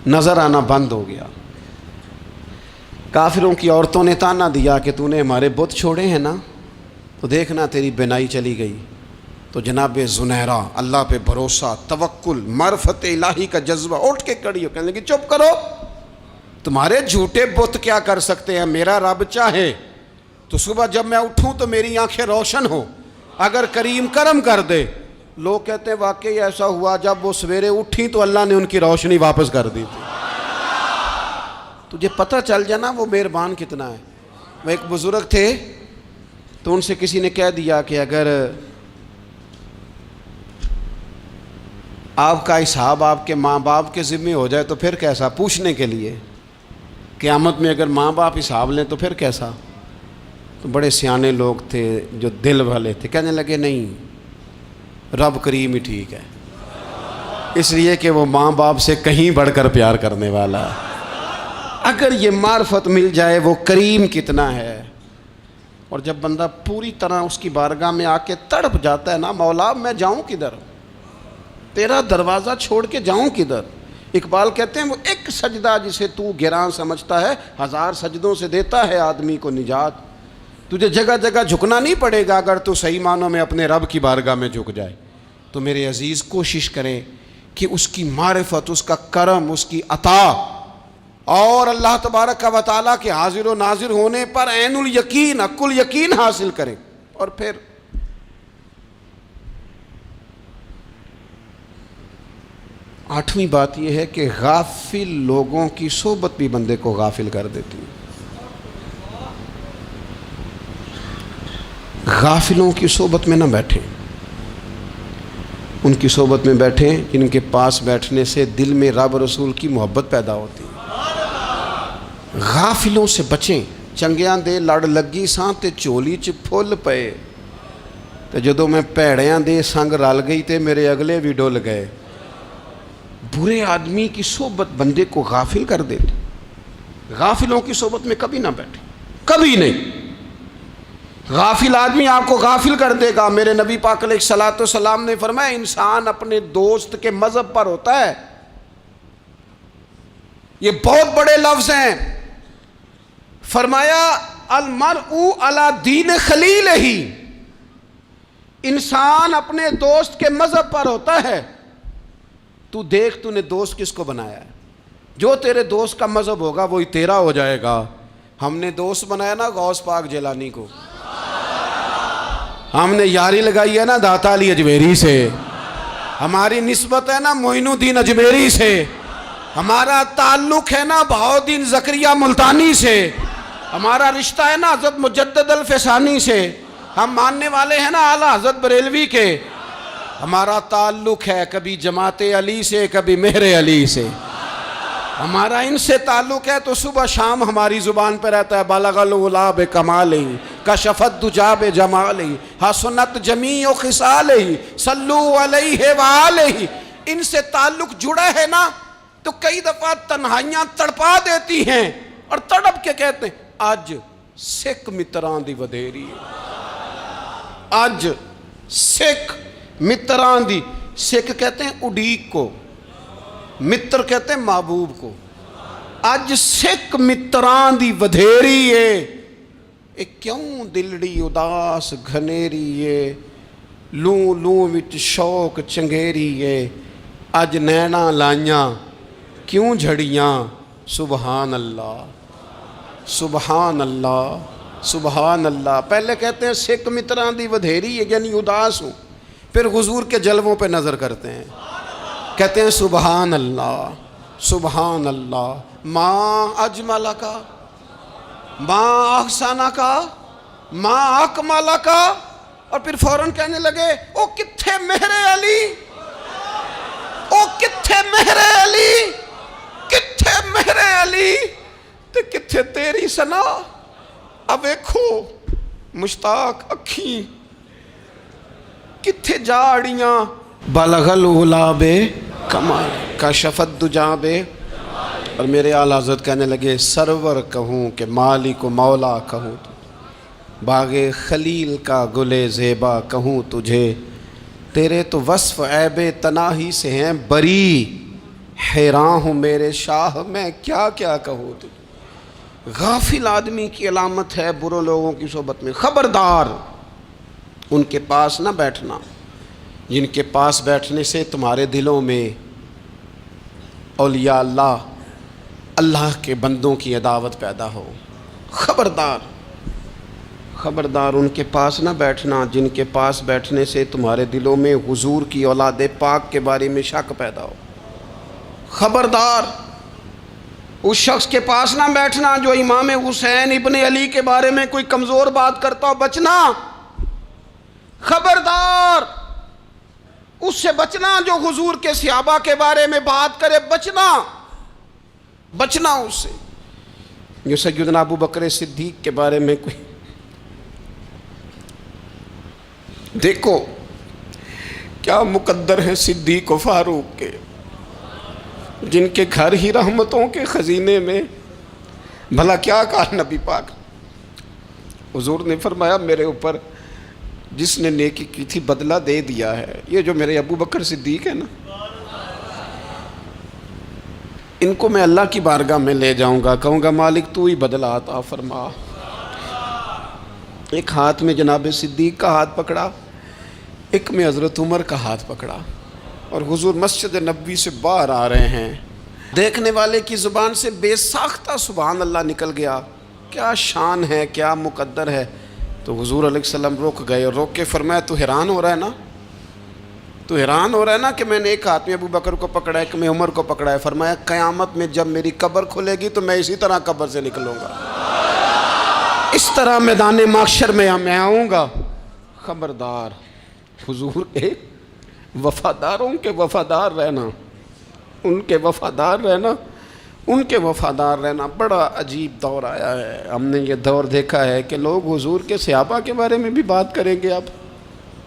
نظر آنا بند ہو گیا۔ کافروں کی عورتوں نے تانا دیا کہ تو نے ہمارے بت چھوڑے ہیں نا، تو دیکھنا تیری بینائی چلی گئی۔ تو جناب زنیرہ اللہ پہ بھروسہ، توکل، معرفت الہی کا جذبہ، اٹھ کے کھڑی ہو کہنے لگی چپ کرو، تمہارے جھوٹے بت کیا کر سکتے ہیں، میرا رب چاہے تو صبح جب میں اٹھوں تو میری آنکھیں روشن ہو، اگر کریم کرم کر دے۔ لوگ کہتے ہیں واقعی ایسا ہوا، جب وہ سویرے اٹھیں تو اللہ نے ان کی روشنی واپس کر دی تھی۔ تجھے پتہ چل جانا وہ مہربان کتنا ہے۔ وہ ایک بزرگ تھے تو ان سے کسی نے کہہ دیا کہ اگر آپ کا حساب آپ کے ماں باپ کے ذمہ ہو جائے تو پھر کیسا، پوچھنے کے لیے قیامت میں اگر ماں باپ حساب لیں تو پھر کیسا۔ تو بڑے سیانے لوگ تھے جو دل والے تھے، کہنے لگے نہیں، رب کریم ہی ٹھیک ہے، اس لیے کہ وہ ماں باپ سے کہیں بڑھ کر پیار کرنے والا ہے۔ اگر یہ معرفت مل جائے وہ کریم کتنا ہے۔ اور جب بندہ پوری طرح اس کی بارگاہ میں آ کے تڑپ جاتا ہے نا، مولا میں جاؤں کدھر، تیرا دروازہ چھوڑ کے جاؤں کدھر۔ اقبال کہتے ہیں وہ ایک سجدہ جسے تو گراں سمجھتا ہے، 1000 سجدوں سے دیتا ہے آدمی کو نجات۔ تجھے جگہ جگہ جھکنا نہیں پڑے گا اگر تو صحیح معنوں میں اپنے رب کی بارگاہ میں جھک جائے۔ تو میرے عزیز کوشش کریں کہ اس کی معرفت، اس کا کرم، اس کی عطا اور اللہ تبارک و تعالیٰ کے حاضر و ناظر ہونے پر عین الیقین، حق الیقین حاصل کریں۔ اور پھر آٹھویں بات یہ ہے کہ غافل لوگوں کی صحبت بھی بندے کو غافل کر دیتی ہے۔ غافلوں کی صحبت میں نہ بیٹھیں، ان کی صحبت میں بیٹھیں جن کے پاس بیٹھنے سے دل میں رب رسول کی محبت پیدا ہوتی ہے۔ غافلوں سے بچیں۔ چنگیاں دے لڑ لگی ساں تے چولی چ پھل پئے، تے جدوں میں پیڑیاں دے سنگ رل گئی تے میرے اگلے بھی ڈول گئے۔ برے آدمی کی صحبت بندے کو غافل کر دیتی۔ غافلوں کی صحبت میں کبھی نہ بیٹھیں، کبھی نہیں۔ غافل آدمی آپ کو غافل کر دے گا۔ میرے نبی پاک علیہ الصلوۃ والسلام نے فرمایا انسان اپنے دوست کے مذہب پر ہوتا ہے۔ یہ بہت بڑے لفظ ہیں۔ فرمایا المرء علی دین خلیلہ، انسان اپنے دوست کے مذہب پر ہوتا ہے۔ تو دیکھ تو نے دوست کس کو بنایا ہے، جو تیرے دوست کا مذہب ہوگا وہی تیرا ہو جائے گا۔ ہم نے دوست بنایا نا غوث پاک جیلانی کو، ہم نے یاری لگائی ہے نا داتا علی اجمیری سے، ہماری نسبت ہے نا معین الدین اجمیری سے، ہمارا تعلق ہے نا بہاؤالدین زکریہ ملتانی سے، ہمارا رشتہ ہے نا حضرت مجدد الفسانی سے، ہم ماننے والے ہیں نا اعلیٰ حضرت بریلوی کے، ہمارا تعلق ہے کبھی جماعت علی سے کبھی مہر علی سے، ہمارا ان سے تعلق ہے تو صبح شام ہماری زبان پہ رہتا ہے بالغ العلا بکمالہ کشف الدجی بجمالہ حسنت جمیع خصالہ صلو علیہ وآلہ۔ ان سے تعلق جڑا ہے نا تو کئی دفعہ تنہائیاں تڑپا دیتی ہیں اور تڑپ کے کہتے ہیں آج سکھ متران دی ودھیری ہے، آج سکھ متران دی، سکھ کہتے ہیں اڈیق کو، متر کہتے ہیں محبوب کو، اج سکھ متران دی ودھیری ہے، اے کیوں دلڑی اداس گھنیری ہے، لوں لوں وچ شوق چنگیری ہے، اج نینا لائیاں کیوں جھڑیاں، سبحان اللہ سبحان اللہ سبحان اللہ۔ پہلے کہتے ہیں سکھ متران دی ودھیری ہے یعنی اداس ہوں، پھر حضور کے جلووں پہ نظر کرتے ہیں، کہتے ہیں سبحان اللہ سبحان اللہ، ماں اجمل کا ماں احسن کا ماں اکمل کا، اور پھر فوراً کہنے لگے او کتھے مہر علی، او کتھے مہر علی، کتھے مہر علی تے کتھے تیری سنا، اب ویکھو مشتاق اکھیں کتھے جاڑیاں، بلغ العلا بے کمال کشف الدجی بے، اور میرے اعلیٰ حضرت کہنے لگے سرور کہوں کہ مالک و مولا کہوں، باغ خلیل کا گلے زیبا کہوں تجھے، تیرے تو وصف عیب تناہی سے ہیں بری، حیران ہوں میرے شاہ میں کیا کیا کہوں تجھے۔ غافل آدمی کی علامت ہے برے لوگوں کی صحبت میں، خبردار ان کے پاس نہ بیٹھنا جن کے پاس بیٹھنے سے تمہارے دلوں میں اولیاء اللہ اللہ کے بندوں کی عداوت پیدا ہو، خبردار خبردار ان کے پاس نہ بیٹھنا جن کے پاس بیٹھنے سے تمہارے دلوں میں حضور کی اولاد پاک کے بارے میں شک پیدا ہو، خبردار اس شخص کے پاس نہ بیٹھنا جو امام حسین ابن علی کے بارے میں کوئی کمزور بات کرتا ہو، بچنا، خبردار اس سے بچنا جو حضور کے صحابہ کے بارے میں بات کرے، بچنا بچنا اس سے، جو سیدنا ابو بکر صدیق کے بارے میں کوئی، دیکھو کیا مقدر ہیں صدیق و فاروق کے، جن کے گھر ہی رحمتوں کے خزینے میں، بھلا کیا کہا نبی پاک، حضور نے فرمایا میرے اوپر جس نے نیکی کی تھی بدلہ دے دیا ہے، یہ جو میرے ابو بکر صدیق ہے نا، ان کو میں اللہ کی بارگاہ میں لے جاؤں گا، کہوں گا مالک تو ہی بدلہ عطا فرما۔ ایک ہاتھ میں جناب صدیق کا ہاتھ پکڑا، ایک میں حضرت عمر کا ہاتھ پکڑا، اور حضور مسجد نبوی سے باہر آ رہے ہیں، دیکھنے والے کی زبان سے بے ساختہ سبحان اللہ نکل گیا، کیا شان ہے کیا مقدر ہے۔ تو حضور علیہ السلام رک گئے اور روک کے فرمایا تو حیران ہو رہا ہے نا، تو حیران ہو رہا ہے نا کہ میں نے ایک ہاتھ میں ابو بکر کو پکڑا ہے، ایک میں عمر کو پکڑا ہے، فرمایا قیامت میں جب میری قبر کھلے گی تو میں اسی طرح قبر سے نکلوں گا، اس طرح میدان محشر میں میں آؤں گا۔ خبردار حضور ایک وفاداروں کے وفادار رہنا، ان کے وفادار رہنا، ان کے وفادار رہنا بڑا عجیب دور آیا ہے۔ ہم نے یہ دور دیکھا ہے کہ لوگ حضور کے صحابہ کے بارے میں بھی بات کریں گے،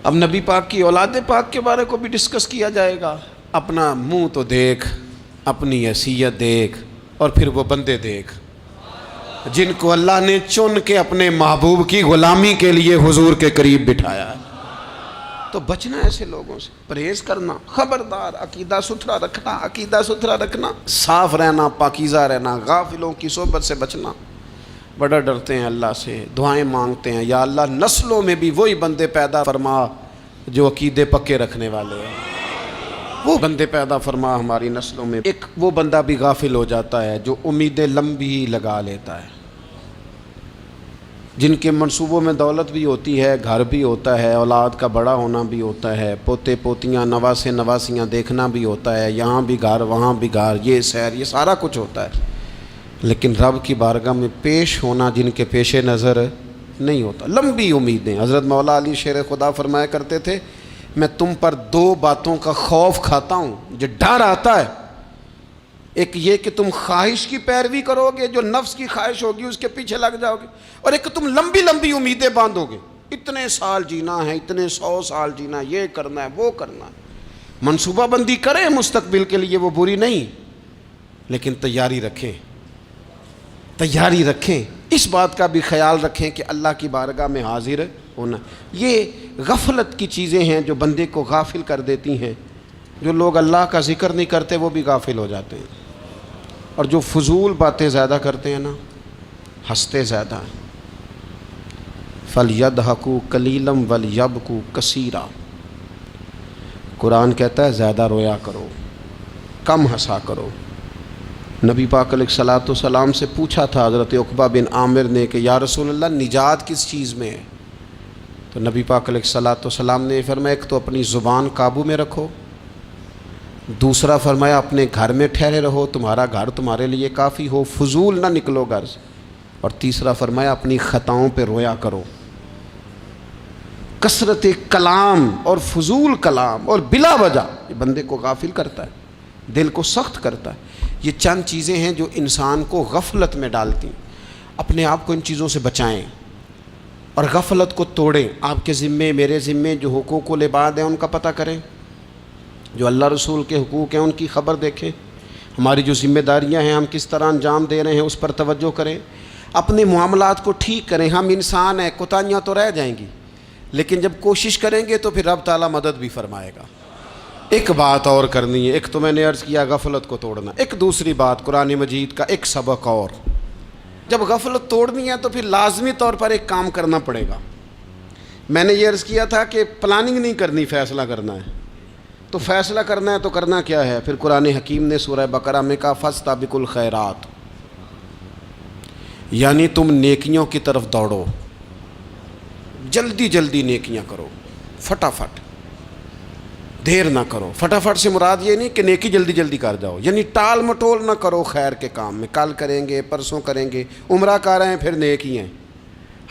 اب نبی پاک کی اولاد پاک کے بارے کو بھی ڈسکس کیا جائے گا۔ اپنا منہ تو دیکھ، اپنی حیثیت دیکھ، اور پھر وہ بندے دیکھ جن کو اللہ نے چن کے اپنے محبوب کی غلامی کے لیے حضور کے قریب بٹھایا ہے۔ تو بچنا ایسے لوگوں سے، پرہیز کرنا، خبردار عقیدہ ستھرا رکھنا، عقیدہ ستھرا رکھنا، صاف رہنا، پاکیزہ رہنا، غافلوں کی صحبت سے بچنا۔ بڑا ڈرتے ہیں اللہ سے، دعائیں مانگتے ہیں یا اللہ نسلوں میں بھی وہی بندے پیدا فرما جو عقیدے پکے رکھنے والے ہیں، وہ بندے پیدا فرما ہماری نسلوں میں۔ ایک وہ بندہ بھی غافل ہو جاتا ہے جو امیدیں لمبی لگا لیتا ہے، جن کے منصوبوں میں دولت بھی ہوتی ہے، گھر بھی ہوتا ہے، اولاد کا بڑا ہونا بھی ہوتا ہے، پوتے پوتیاں نواسے نواسیاں دیکھنا بھی ہوتا ہے، یہاں بھی گھر وہاں بھی گھر، یہ سیر، یہ سارا کچھ ہوتا ہے، لیکن رب کی بارگاہ میں پیش ہونا جن کے پیش نظر نہیں ہوتا۔ لمبی امیدیں۔ حضرت مولا علی شیر خدا فرمایا کرتے تھے، میں تم پر دو باتوں کا خوف کھاتا ہوں، جو ڈر آتا ہے، ایک یہ کہ تم خواہش کی پیروی کرو گے، جو نفس کی خواہش ہوگی اس کے پیچھے لگ جاؤ گے، اور ایک کہ تم لمبی لمبی امیدیں باندھو گے، اتنے سال جینا ہے، اتنے 100 سال جینا ہے، یہ کرنا ہے وہ کرنا ہے۔ منصوبہ بندی کریں مستقبل کے لیے، وہ بری نہیں، لیکن تیاری رکھیں، تیاری رکھیں، اس بات کا بھی خیال رکھیں کہ اللہ کی بارگاہ میں حاضر ہونا۔ یہ غفلت کی چیزیں ہیں جو بندے کو غافل کر دیتی ہیں۔ جو لوگ اللہ کا ذکر نہیں کرتے وہ بھی غافل ہو جاتے ہیں، اور جو فضول باتیں زیادہ کرتے ہیں نا، ہنستے زیادہ ہیں۔ فَلْيَضْحَكُوا قَلِيلًا وَلْيَبْكُوا كَثِيرًا، قرآن کہتا ہے زیادہ رویا کرو، کم ہنسا کرو۔ نبی پاک علیہ الصلوۃ والسلام سے پوچھا تھا حضرت عقبہ بن عامر نے کہ یا رسول اللہ نجات کس چیز میں ہے؟ تو نبی پاک علیہ الصلوۃ والسلام نے فرمایا ایک تو اپنی زبان قابو میں رکھو، دوسرا فرمایا اپنے گھر میں ٹھہرے رہو، تمہارا گھر تمہارے لیے کافی ہو، فضول نہ نکلو گھر سے، اور تیسرا فرمایا اپنی خطاؤں پہ رویا کرو۔ کثرت کلام اور فضول کلام اور بلا وجہ یہ بندے کو غافل کرتا ہے، دل کو سخت کرتا ہے۔ یہ چند چیزیں ہیں جو انسان کو غفلت میں ڈالتی ہیں۔ اپنے آپ کو ان چیزوں سے بچائیں اور غفلت کو توڑیں۔ آپ کے ذمے، میرے ذمے جو حقوق العباد ہیں ان کا پتہ کریں، جو اللہ رسول کے حقوق ہیں ان کی خبر دیکھیں، ہماری جو ذمہ داریاں ہیں ہم کس طرح انجام دے رہے ہیں اس پر توجہ کریں، اپنے معاملات کو ٹھیک کریں۔ ہم انسان ہیں، کوتاہیاں تو رہ جائیں گی، لیکن جب کوشش کریں گے تو پھر رب تعالیٰ مدد بھی فرمائے گا۔ ایک بات اور کرنی ہے، ایک تو میں نے عرض کیا غفلت کو توڑنا، ایک دوسری بات قرآن مجید کا ایک سبق اور، جب غفلت توڑنی ہے تو پھر لازمی طور پر ایک کام کرنا پڑے گا۔ میں نے یہ عرض کیا تھا کہ پلاننگ نہیں کرنی، فیصلہ کرنا ہے۔ تو فیصلہ کرنا ہے تو کرنا کیا ہے؟ پھر قرآن حکیم نے سورہ بقرہ میں کہا فاستبقوا الخیرات، یعنی تم نیکیوں کی طرف دوڑو، جلدی جلدی نیکیاں کرو، فٹافٹ، دیر نہ کرو۔ فٹافٹ سے مراد یہ نہیں کہ نیکی جلدی جلدی کر جاؤ، یعنی ٹال مٹول نہ کرو خیر کے کام میں، کل کریں گے، پرسوں کریں گے، عمرہ کر رہے ہیں پھر نیکی ہیں،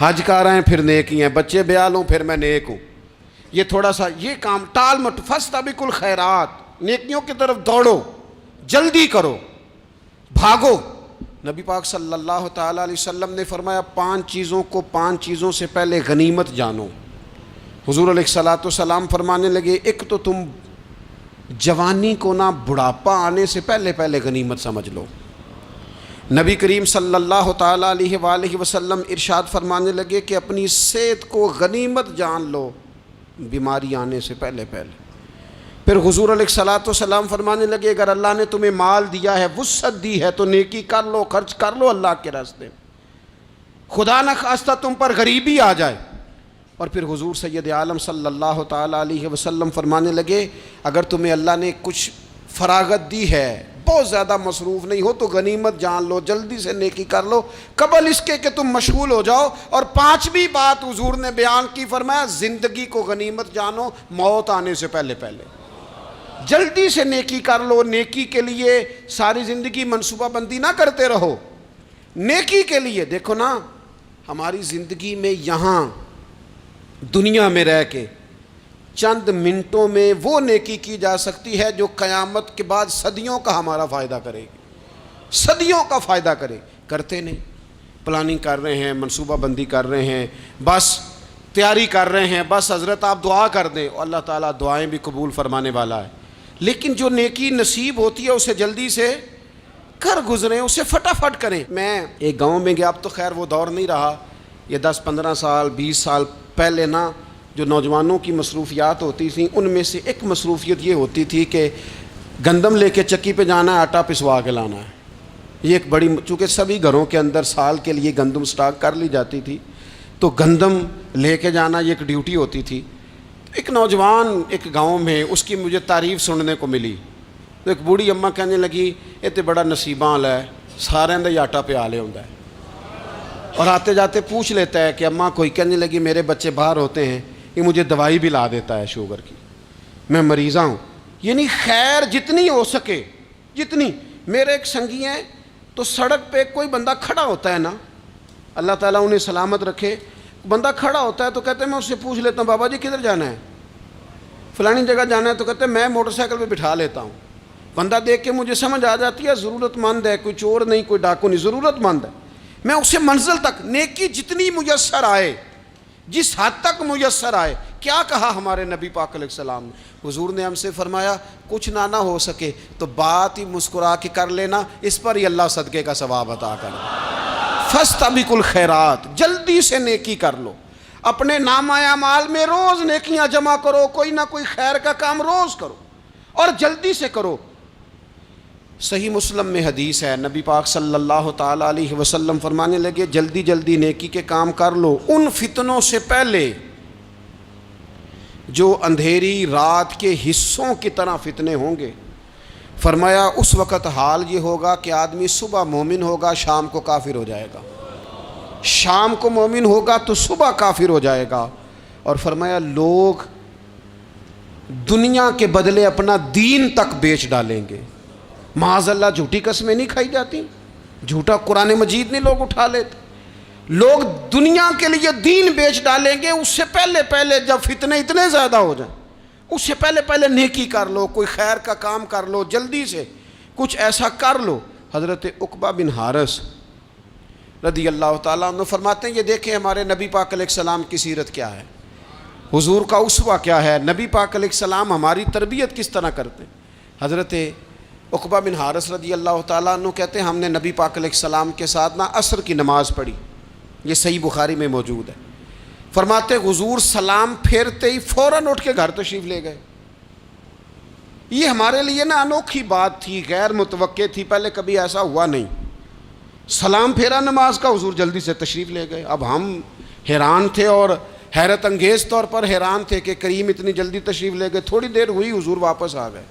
حج کر رہے ہیں پھر نیکی ہیں، بچے بیال ہوں پھر میں نیک ہوں، یہ تھوڑا سا یہ کام ٹال مٹ۔ فاستبقوا الخیرات، نیکیوں کی طرف دوڑو، جلدی کرو، بھاگو۔ نبی پاک صلی اللہ تعالیٰ علیہ وسلم نے فرمایا 5 چیزوں کو 5 چیزوں سے پہلے غنیمت جانو۔ حضور علیہ الصلوۃ والسلام فرمانے لگے ایک تو تم جوانی کو نہ بڑھاپا آنے سے پہلے پہلے غنیمت سمجھ لو۔ نبی کریم صلی اللہ تعالیٰ علیہ وآلہ وسلم ارشاد فرمانے لگے کہ اپنی صحت کو غنیمت جان لو، بیماری آنے سے پہلے پہلے۔ پھر حضور علیہ الصلوۃ والسلام فرمانے لگے اگر اللہ نے تمہیں مال دیا ہے، وسعت دی ہے، تو نیکی کر لو، خرچ کر لو اللہ کے راستے میں، خدا نہ خواستہ تم پر غریبی آ جائے۔ اور پھر حضور سید عالم صلی اللہ تعالیٰ علیہ وسلم فرمانے لگے اگر تمہیں اللہ نے کچھ فراغت دی ہے، بہت زیادہ مصروف نہیں ہو، تو غنیمت جان لو، جلدی سے نیکی کر لو قبل اس کے کہ تم مشغول ہو جاؤ۔ اور 5ویں بات حضور نے بیان کی، فرمایا زندگی کو غنیمت جانو، موت آنے سے پہلے پہلے جلدی سے نیکی کر لو۔ نیکی کے لیے ساری زندگی منصوبہ بندی نہ کرتے رہو، نیکی کے لیے دیکھو نا، ہماری زندگی میں یہاں دنیا میں رہ کے چند منٹوں میں وہ نیکی کی جا سکتی ہے جو قیامت کے بعد صدیوں کا ہمارا فائدہ کرے گی، صدیوں کا فائدہ کرتے نہیں۔ پلاننگ کر رہے ہیں، منصوبہ بندی کر رہے ہیں، بس تیاری کر رہے ہیں، بس حضرت آپ دعا کر دیں، اللہ تعالیٰ دعائیں بھی قبول فرمانے والا ہے، لیکن جو نیکی نصیب ہوتی ہے اسے جلدی سے کر گزریں، اسے فٹافٹ کریں۔ میں ایک گاؤں میں گیا، اب تو خیر وہ دور نہیں رہا، یہ 10-15 سال 20 سال پہلے نا جو نوجوانوں کی مصروفیات ہوتی تھیں ان میں سے ایک مصروفیت یہ ہوتی تھی کہ گندم لے کے چکی پہ جانا ہے، آٹا پسوا کے لانا ہے۔ یہ ایک بڑی، چونکہ سبھی گھروں کے اندر سال کے لیے گندم سٹاک کر لی جاتی تھی، تو گندم لے کے جانا یہ ایک ڈیوٹی ہوتی تھی۔ ایک نوجوان ایک گاؤں میں، اس کی مجھے تعریف سننے کو ملی، تو ایک بوڑھی اماں کہنے لگی یہ تو بڑا نصیباں والا ہے، سارے دے آٹا پیا لے ہوندا ہے۔ اور آتے جاتے پوچھ لیتا ہے کہ اماں کوئی کہنے لگی میرے بچے باہر ہوتے ہیں، یہ مجھے دوائی بھی لا دیتا ہے شوگر کی، میں مریضہ ہوں۔ یعنی خیر جتنی ہو سکے، جتنی۔ میرے ایک سنگی ہیں تو سڑک پہ کوئی بندہ کھڑا ہوتا ہے نا، اللہ تعالیٰ انہیں سلامت رکھے، بندہ کھڑا ہوتا ہے تو کہتے ہیں میں اس سے پوچھ لیتا ہوں بابا جی کدھر جانا ہے، فلانی جگہ جانا ہے، تو کہتے ہیں میں موٹر سائیکل پہ بٹھا لیتا ہوں۔ بندہ دیکھ کے مجھے سمجھ آ جاتی ہے ضرورت مند ہے، کوئی چور نہیں، کوئی ڈاکو نہیں، ضرورت مند ہے۔ میں اسے منزل تک نیکی جتنی میسر آئے، جس حد تک میسر آئے۔ کیا کہا ہمارے نبی پاک علیہ السلام نے؟ حضور نے ہم سے فرمایا کچھ نہ ہو سکے تو بات ہی مسکرا کے کر لینا، اس پر ہی اللہ صدقے کا ثواب عطا کرے۔ فاستبقوا الخیرات، جلدی سے نیکی کر لو، اپنے نامہ اعمال میں روز نیکیاں جمع کرو، کوئی نہ کوئی خیر کا کام روز کرو اور جلدی سے کرو۔ صحیح مسلم میں حدیث ہے، نبی پاک صلی اللہ تعالیٰ علیہ وسلم فرمانے لگے جلدی جلدی نیکی کے کام کر لو ان فتنوں سے پہلے جو اندھیری رات کے حصوں کی طرح فتنے ہوں گے۔ فرمایا اس وقت حال یہ ہوگا کہ آدمی صبح مومن ہوگا، شام کو کافر ہو جائے گا، شام کو مومن ہوگا تو صبح کافر ہو جائے گا۔ اور فرمایا لوگ دنیا کے بدلے اپنا دین تک بیچ ڈالیں گے۔ معاذ اللہ جھوٹی قسمیں نہیں کھائی جاتی، جھوٹا قرآن مجید نہیں لوگ اٹھا لیتے، لوگ دنیا کے لیے دین بیچ ڈالیں گے۔ اس سے پہلے جب فتنے اتنے زیادہ ہو جائیں، اس سے پہلے نیکی کر لو، کوئی خیر کا کام کر لو، جلدی سے کچھ ایسا کر لو۔ حضرت عقبہ بن حارث رضی اللہ تعالیٰ عنہ فرماتے ہیں یہ دیکھیں ہمارے نبی پاک علیہ السلام کی سیرت کیا ہے، حضور کا اسوہ کیا ہے، نبی پاک علیہ السلام ہماری تربیت کس طرح کرتے ہیں۔ حضرت عقبہ بن حارث رضی اللہ تعالیٰ عنہ کہتے ہیں ہم نے نبی پاک علیہ السلام کے ساتھ عصر کی نماز پڑھی، یہ صحیح بخاری میں موجود ہے۔ فرماتے حضور سلام پھیرتے ہی فوراً اٹھ کے گھر تشریف لے گئے۔ یہ ہمارے لیے انوکھی بات تھی، غیر متوقع تھی، پہلے کبھی ایسا ہوا نہیں۔ سلام پھیرا نماز کا، حضور جلدی سے تشریف لے گئے۔ اب ہم حیران تھے اور حیرت انگیز طور پر حیران تھے کہ کریم اتنی جلدی تشریف لے گئے۔ تھوڑی دیر ہوئی حضور واپس آ گئے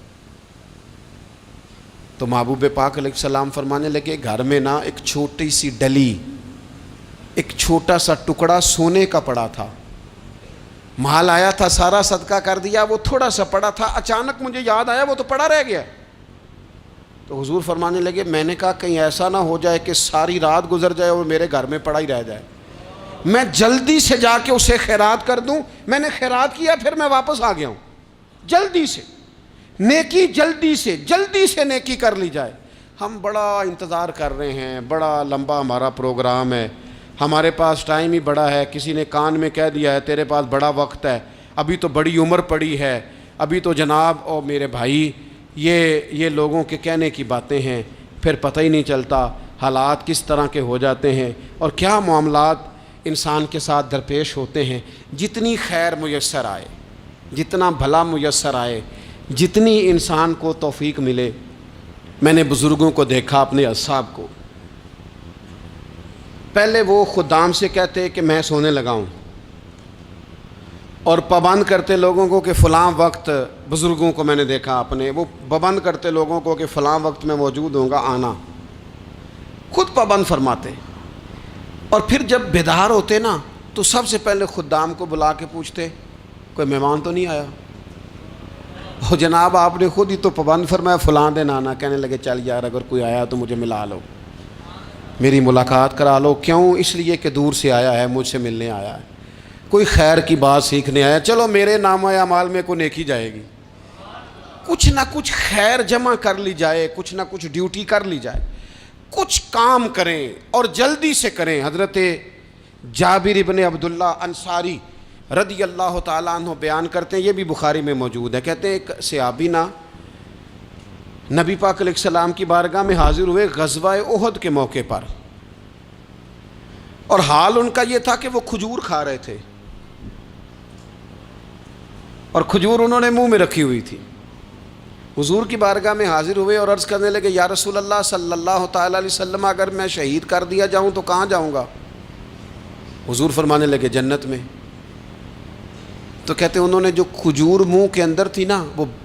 تو محبوب پاک علیہ السلام فرمانے لگے گھر میں ایک چھوٹی سی ڈلی، ایک چھوٹا سا ٹکڑا سونے کا پڑا تھا، مال آیا تھا سارا صدقہ کر دیا، وہ تھوڑا سا پڑا تھا، اچانک مجھے یاد آیا وہ تو پڑا رہ گیا۔ تو حضور فرمانے لگے میں نے کہا کہیں ایسا نہ ہو جائے کہ ساری رات گزر جائے اور میرے گھر میں پڑا ہی رہ جائے، میں جلدی سے جا کے اسے خیرات کر دوں۔ میں نے خیرات کیا پھر میں واپس آ گیا ہوں۔ جلدی سے نیکی، جلدی سے نیکی کر لی جائے۔ ہم بڑا انتظار کر رہے ہیں، بڑا لمبا ہمارا پروگرام ہے، ہمارے پاس ٹائم ہی بڑا ہے، کسی نے کان میں کہہ دیا ہے تیرے پاس بڑا وقت ہے، ابھی تو بڑی عمر پڑی ہے، ابھی تو جناب او میرے بھائی یہ لوگوں کے کہنے کی باتیں ہیں، پھر پتہ ہی نہیں چلتا حالات کس طرح کے ہو جاتے ہیں اور کیا معاملات انسان کے ساتھ درپیش ہوتے ہیں۔ جتنی خیر میسر آئے، جتنا بھلا میسر آئے، جتنی انسان کو توفیق ملے۔ میں نے بزرگوں کو دیکھا، اپنے اصحاب کو، پہلے وہ خدام سے کہتے کہ میں سونے لگا ہوں اور پابند کرتے لوگوں کو کہ فلاں وقت، بزرگوں کو میں نے دیکھا اپنے، وہ پابند کرتے لوگوں کو کہ فلاں وقت میں موجود ہوں گا آنا، خود پابند فرماتے، اور پھر جب بیدار ہوتے تو سب سے پہلے خدام کو بلا کے پوچھتے کوئی مہمان تو نہیں آیا؟ وہ جناب آپ نے خود ہی تو پابند فرمایا فلاں دن آنا۔ کہنے لگے چل یار اگر کوئی آیا تو مجھے ملا لو، میری ملاقات کرا لو۔ کیوں؟ اس لیے کہ دور سے آیا ہے، مجھ سے ملنے آیا ہے، کوئی خیر کی بات سیکھنے آیا، چلو میرے نامہ اعمال میں کوئی نیکی جائے گی، کچھ نہ کچھ خیر جمع کر لی جائے، کچھ نہ کچھ ڈیوٹی کر لی جائے، کچھ کام کریں اور جلدی سے کریں۔ حضرت جابر ابن عبداللہ انصاری رضی اللہ تعالیٰ عنہ بیان کرتے ہیں، یہ بھی بخاری میں موجود ہے، کہتے ہیں ایک صحابی نبی پاک علیہ السلام کی بارگاہ میں حاضر ہوئے غزوہ احد کے موقع پر، اور حال ان کا یہ تھا کہ وہ کھجور کھا رہے تھے اور کھجور انہوں نے منہ میں رکھی ہوئی تھی۔ حضور کی بارگاہ میں حاضر ہوئے اور عرض کرنے لگے یا رسول اللہ صلی اللہ تعالیٰ علیہ وسلم اگر میں شہید کر دیا جاؤں تو کہاں جاؤں گا؟ حضور فرمانے لگے جنت میں۔ تو کہتے ہیں انہوں نے جو کھجور منہ کے اندر تھی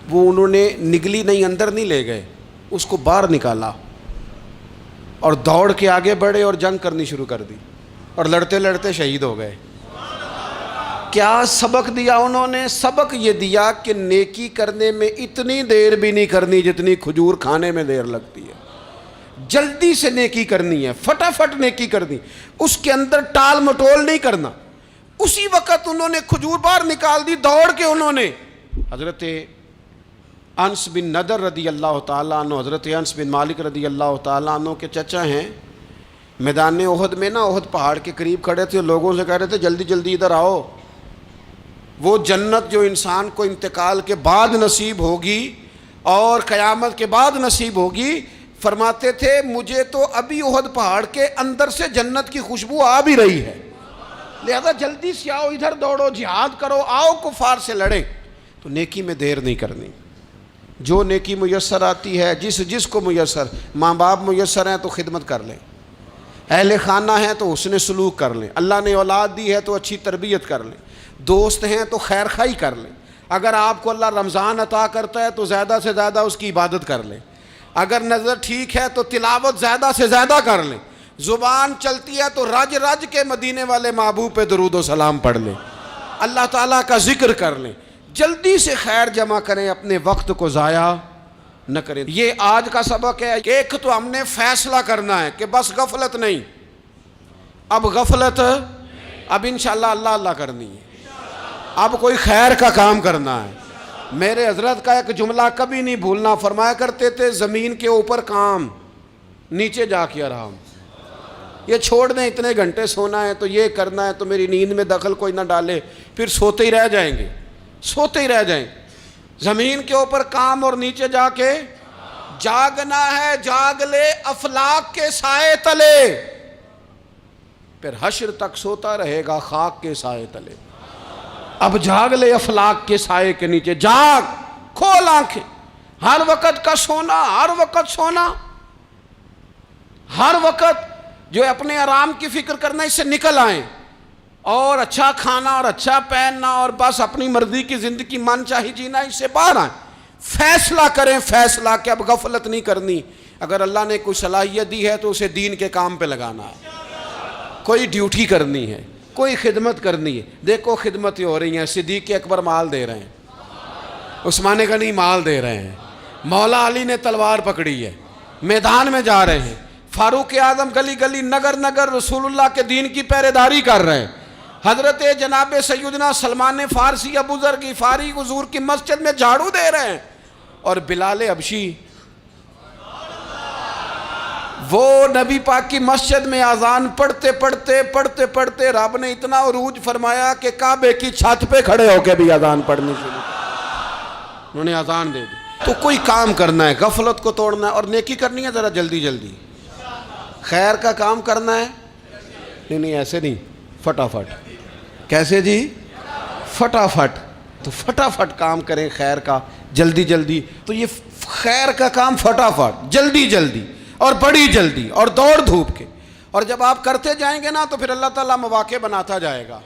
وہ انہوں نے نگلی نہیں، اندر نہیں لے گئے، اس کو باہر نکالا اور دوڑ کے آگے بڑھے اور جنگ کرنی شروع کر دی۔ اور لڑتے لڑتے شہید ہو گئے۔ کیا سبق دیا انہوں نے؟ سبق یہ دیا کہ نیکی کرنے میں اتنی دیر بھی نہیں کرنی جتنی کھجور کھانے میں دیر لگتی ہے۔ جلدی سے نیکی کرنی ہے، فٹافٹ نیکی کرنی، اس کے اندر ٹال مٹول نہیں کرنا۔ اسی وقت انہوں نے کھجور باہر نکال دی، دوڑ کے انہوں نے حضرت انس بن نضر رضی اللہ تعالیٰ عنہ، حضرت انس بن مالک رضی اللہ تعالیٰ عنہ کے چچا ہیں، میدان احد میں نا، احد پہاڑ کے قریب کھڑے تھے، لوگوں سے کہہ رہے تھے جلدی جلدی ادھر آؤ، وہ جنت جو انسان کو انتقال کے بعد نصیب ہوگی اور قیامت کے بعد نصیب ہوگی، فرماتے تھے مجھے تو ابھی احد پہاڑ کے اندر سے جنت کی خوشبو آ بھی رہی ہے، لہذا جلدی سے آؤ، ادھر دوڑو، جہاد کرو، آؤ کفار سے لڑیں۔ تو نیکی میں دیر نہیں کرنی، جو نیکی میسر آتی ہے، جس کو میسر، ماں باپ میسر ہیں تو خدمت کر لیں، اہل خانہ ہیں تو حسن سلوک کر لیں، اللہ نے اولاد دی ہے تو اچھی تربیت کر لیں، دوست ہیں تو خیر خواہی کر لیں، اگر آپ کو اللہ رمضان عطا کرتا ہے تو زیادہ سے زیادہ اس کی عبادت کر لیں، اگر نظر ٹھیک ہے تو تلاوت زیادہ سے زیادہ کر لیں، زبان چلتی ہے تو رج رج کے مدینے والے محبوب پہ درود و سلام پڑھ لیں، اللہ تعالیٰ کا ذکر کر لیں، جلدی سے خیر جمع کریں، اپنے وقت کو ضائع نہ کریں۔ یہ آج کا سبق ہے کہ ایک تو ہم نے فیصلہ کرنا ہے کہ بس غفلت نہیں، اب غفلت، اب انشاءاللہ اللہ اللہ کرنی ہے، اب کوئی خیر کا کام کرنا ہے۔ میرے حضرت کا ایک جملہ کبھی نہیں بھولنا، فرمایا کرتے تھے زمین کے اوپر کام، نیچے جا کے آرام، یہ چھوڑ دیں اتنے گھنٹے سونا ہے تو یہ کرنا ہے تو میری نیند میں دخل کوئی نہ ڈالے، پھر سوتے ہی رہ جائیں گے، سوتے ہی رہ جائیں گے۔ زمین کے اوپر کام اور نیچے جا کے جاگنا ہے، جاگ لے افلاک کے سائے تلے، پھر حشر تک سوتا رہے گا خاک کے سائے تلے۔ اب جاگ لے افلاک کے سائے کے نیچے، جاگ، کھول آنکھیں، ہر وقت کا سونا، ہر وقت سونا، ہر وقت جو اپنے آرام کی فکر کرنا، اس سے نکل آئیں اور اچھا کھانا اور اچھا پہننا اور بس اپنی مرضی کی زندگی من چاہی جینا، اس سے باہر آئیں، فیصلہ کریں، فیصلہ کہ اب غفلت نہیں کرنی، اگر اللہ نے کوئی صلاحیت دی ہے تو اسے دین کے کام پہ لگانا ہے، کوئی ڈیوٹی کرنی ہے، کوئی خدمت کرنی ہے۔ دیکھو خدمتیں ہو رہی ہیں، صدیق اکبر مال دے رہے ہیں، عثمان غنی مال دے رہے ہیں، مولا علی نے تلوار پکڑی ہے، میدان میں جا رہے ہیں، فاروق اعظم گلی گلی نگر نگر رسول اللہ کے دین کی پہرے داری کر رہے ہیں، حضرت جناب سیدنا سلمان فارسی ابو ذر غفاری حضور کی مسجد میں جھاڑو دے رہے ہیں، اور بلال حبشی وہ نبی پاک کی مسجد میں اذان پڑھتے پڑھتے رب نے اتنا عروج فرمایا کہ کعبے کی چھت پہ کھڑے ہو کے بھی اذان پڑھنی شروع، انہوں نے اذان دے دی۔ تو کوئی کام کرنا ہے، غفلت کو توڑنا ہے اور نیکی کرنی ہے، ذرا جلدی جلدی خیر کا کام کرنا ہے، نہیں ایسے نہیں، فٹافٹ، کیسے جی؟ فٹافٹ، تو فٹافٹ کام کریں خیر کا، جلدی جلدی، تو یہ خیر کا کام فٹافٹ، جلدی جلدی اور بڑی جلدی اور دوڑ دھوپ کے، اور جب آپ کرتے جائیں گے نا تو پھر اللہ تعالیٰ مواقع بناتا جائے گا۔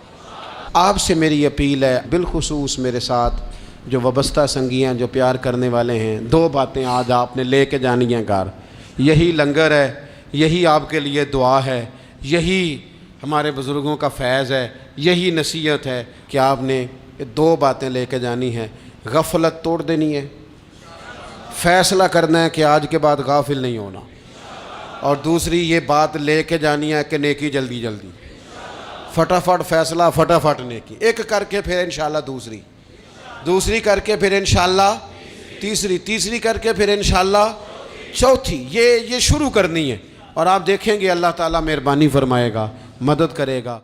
آپ سے میری اپیل ہے، بالخصوص میرے ساتھ جو وابستہ سنگی ہیں، جو پیار کرنے والے ہیں، دو باتیں آج آپ نے لے کے جانی ہیں گھر، یہی لنگر ہے، یہی آپ کے لیے دعا ہے، یہی ہمارے بزرگوں کا فیض ہے، یہی نصیحت ہے کہ آپ نے یہ دو باتیں لے کے جانی ہیں، غفلت توڑ دینی ہے، فیصلہ کرنا ہے کہ آج کے بعد غافل نہیں ہونا، اور دوسری یہ بات لے کے جانی ہے کہ نیکی جلدی جلدی، فٹافٹ فیصلہ، فٹافٹ نیکی، ایک کر کے پھر انشاءاللہ دوسری کر کے پھر انشاءاللہ تیسری کر کے پھر انشاءاللہ چوتھی، یہ شروع کرنی ہے، اور آپ دیکھیں گے اللہ تعالیٰ مہربانی فرمائے گا، مدد کرے گا۔